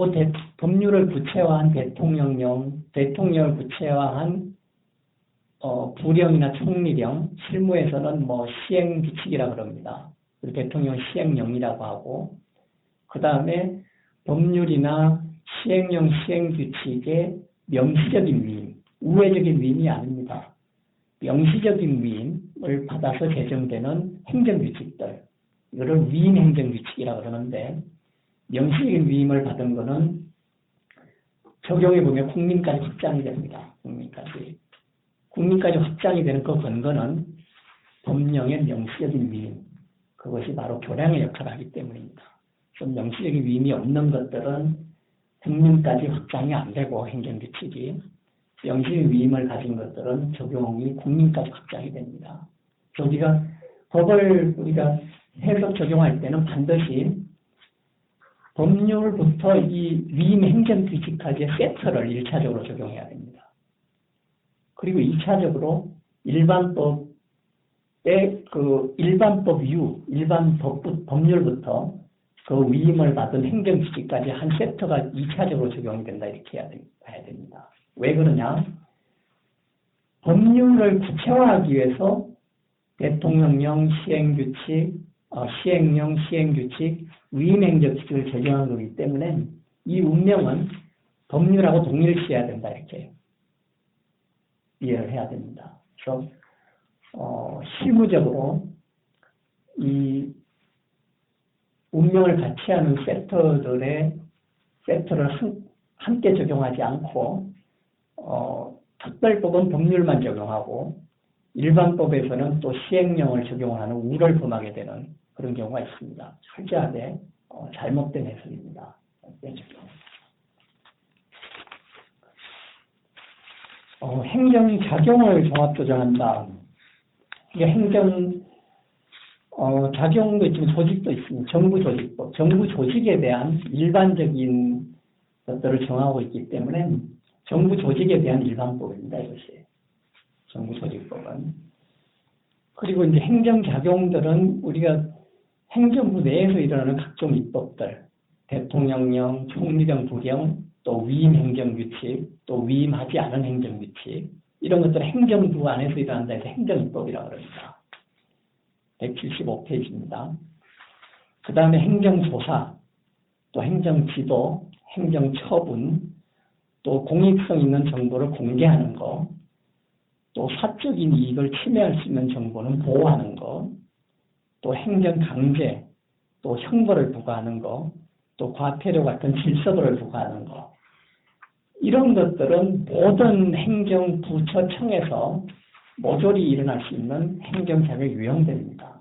구체화한 대통령령, 대통령을 구체화한 부령이나 총리령, 실무에서는 시행규칙이라 그럽니다. 그리고 대통령 시행령이라고 하고, 그 다음에 법률이나 시행령, 시행규칙의 명시적인 위임, 우회적인 위임이 아닙니다. 명시적인 위임을 받아서 제정되는 행정규칙들, 이거를 위임 행정규칙이라고 그러는데, 명시적인 위임을 받은 것은 적용해 보면 국민까지 확장이 됩니다. 국민까지 확장이 되는 그 근거는 법령의 명시적인 위임, 그것이 바로 교량의 역할을 하기 때문입니다. 좀 명시적인 위임이 없는 것들은 국민까지 확장이 안 되고 행정규칙이 명시적인 위임을 가진 것들은 적용이 국민까지 확장이 됩니다. 그래서 우리가 법을 해석 적용할 때는 반드시 법률부터 이 위임 행정규칙까지의 세트를 1차적으로 적용해야 됩니다. 그리고 2차적으로 일반법의 법률부터 그 위임을 받은 행정규칙까지 한 세트가 2차적으로 적용이 된다 이렇게 해야 됩니다. 왜 그러냐? 법률을 구체화하기 위해서 대통령령, 시행규칙, 시행령, 시행규칙, 위임행정규칙을 적용한 거기 때문에 이 운명은 법률하고 동일시해야 된다 이렇게 이해를 해야 됩니다. 그래서 실무적으로 이 운명을 같이 하는 세트를 함께 적용하지 않고 특별법은 법률만 적용하고 일반법에서는 또 시행령을 적용하는 우를 범하게 되는 그런 경우가 있습니다. 철저하게 잘못된 해석입니다. 행정작용을 종합조정한다. 이게 작용도 있지만 조직도 있습니다. 정부조직법. 정부 조직에 대한 일반적인 것들을 정하고 있기 때문에 정부 조직에 대한 일반법입니다. 이것이. 정부조직법은. 그리고 이제 행정작용들은 우리가 행정부 내에서 일어나는 각종 입법들, 대통령령, 총리령, 부령, 또 위임 행정규칙, 또 위임하지 않은 행정규칙, 이런 것들은 행정부 안에서 일어난다 해서 행정입법이라고 합니다. 175페이지입니다. 그 다음에 행정조사, 또 행정지도, 행정처분, 또 공익성 있는 정보를 공개하는 거, 또 사적인 이익을 침해할 수 있는 정보는 보호하는 거, 또 행정강제, 또 형벌을 부과하는 거, 또 과태료 같은 질서벌을 부과하는 거, 이런 것들은 모든 행정부처청에서 모조리 일어날 수 있는 행정자격 유형들입니다.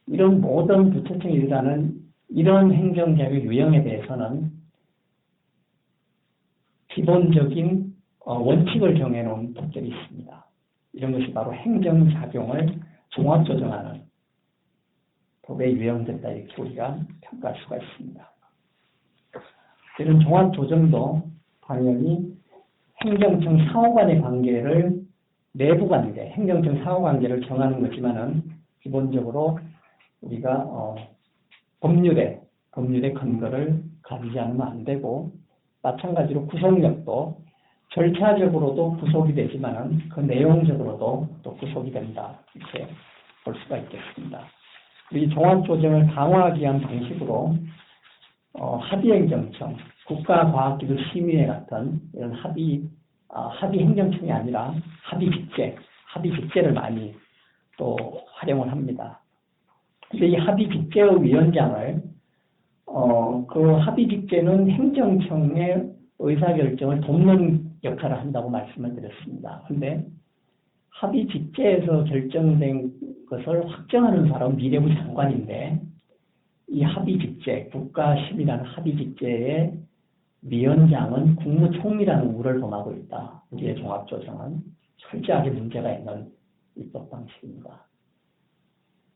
이런 모든 부처청이 일어나는 이런 행정자격 유형에 대해서는 기본적인 원칙을 정해놓은 법들이 있습니다. 이런 것이 바로 행정작용을 종합조정하는 법의 유형들이다, 이렇게 우리가 평가할 수가 있습니다. 이런 종합조정도 당연히 행정청 상호 간의 관계를 내부 관계, 행정청 상호 관계를 정하는 거지만은 기본적으로 우리가 법률의 근거를 가지지 않으면 안 되고, 마찬가지로 구속력도 절차적으로도 구속이 되지만은 그 내용적으로도 또 구속이 된다, 이렇게 볼 수가 있겠습니다. 이 종합조정을 강화하기 위한 방식으로 합의행정청, 국가과학기술심의회 같은 이런 합의 행정청이 아니라 합의직제를 많이 또 활용을 합니다. 근데 이 합의직제의 위원장을 그 합의직제는 행정청의 의사결정을 돕는 역할을 한다고 말씀을 드렸습니다. 그런데 합의직제에서 결정된 것을 확정하는 사람은 미래부 장관인데, 이 합의직제, 국가심의라는 합의직제의 위원장은 국무총리라는 우를 범하고 있다. 우리의 종합조정은 철저하게 문제가 있는 입법 방식입니다.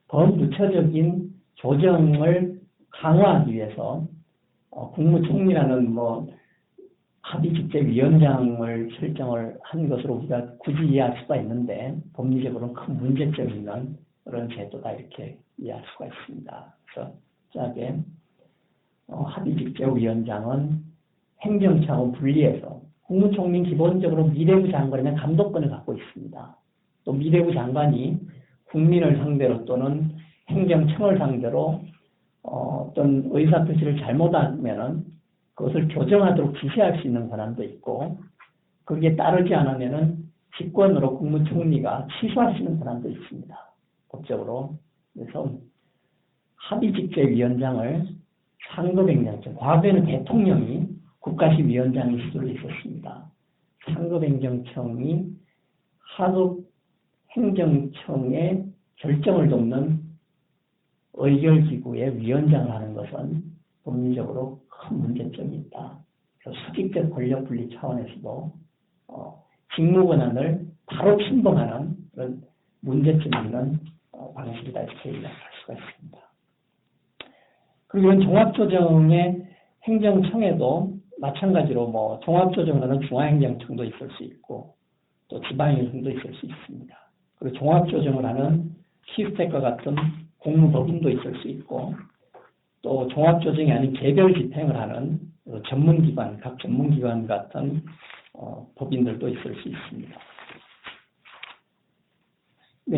범부처적인 조정을 강화하기 위해서 국무총리라는 합의직제위원장을 설정을 한 것으로 우리가 굳이 이해할 수가 있는데, 법리적으로는 큰 문제점이 있는 그런 제도다, 이렇게 이해할 수가 있습니다. 그래서 짜게 합의직제위원장은 행정청하고 분리해서, 국무총리는 기본적으로 미래부 장관이나 감독권을 갖고 있습니다. 또 미래부 장관이 국민을 상대로 또는 행정청을 상대로 어떤 의사표시를 잘못하면은 그것을 교정하도록 지시할 수 있는 권한도 있고, 거기에 따르지 않으면은 직권으로 국무총리가 취소할 수 있는 권한도 있습니다, 법적으로. 그래서 합의직제위원장을 상급행정청, 과거에는 대통령이 국가심위원장의 시절도 있었습니다. 상급행정청이 하급행정청의 결정을 돕는 의결기구의 위원장을 하는 것은 법리적으로 큰 문제점이 있다. 그래서 수직적 권력 분리 차원에서도 직무권한을 바로 침범하는 그런 문제점이 있는 방식이다, 이렇게 이해할 수가 있습니다. 그리고 이런 종합조정의 행정청에도 마찬가지로 종합조정을 하는 중앙행정청도 있을 수 있고, 또 지방행정청도 있을 수 있습니다. 그리고 종합조정을 하는 시스텍과 같은 공무법인도 있을 수 있고, 또 종합조정이 아닌 개별 집행을 하는 전문기관, 각 전문기관 같은 법인들도 있을 수 있습니다.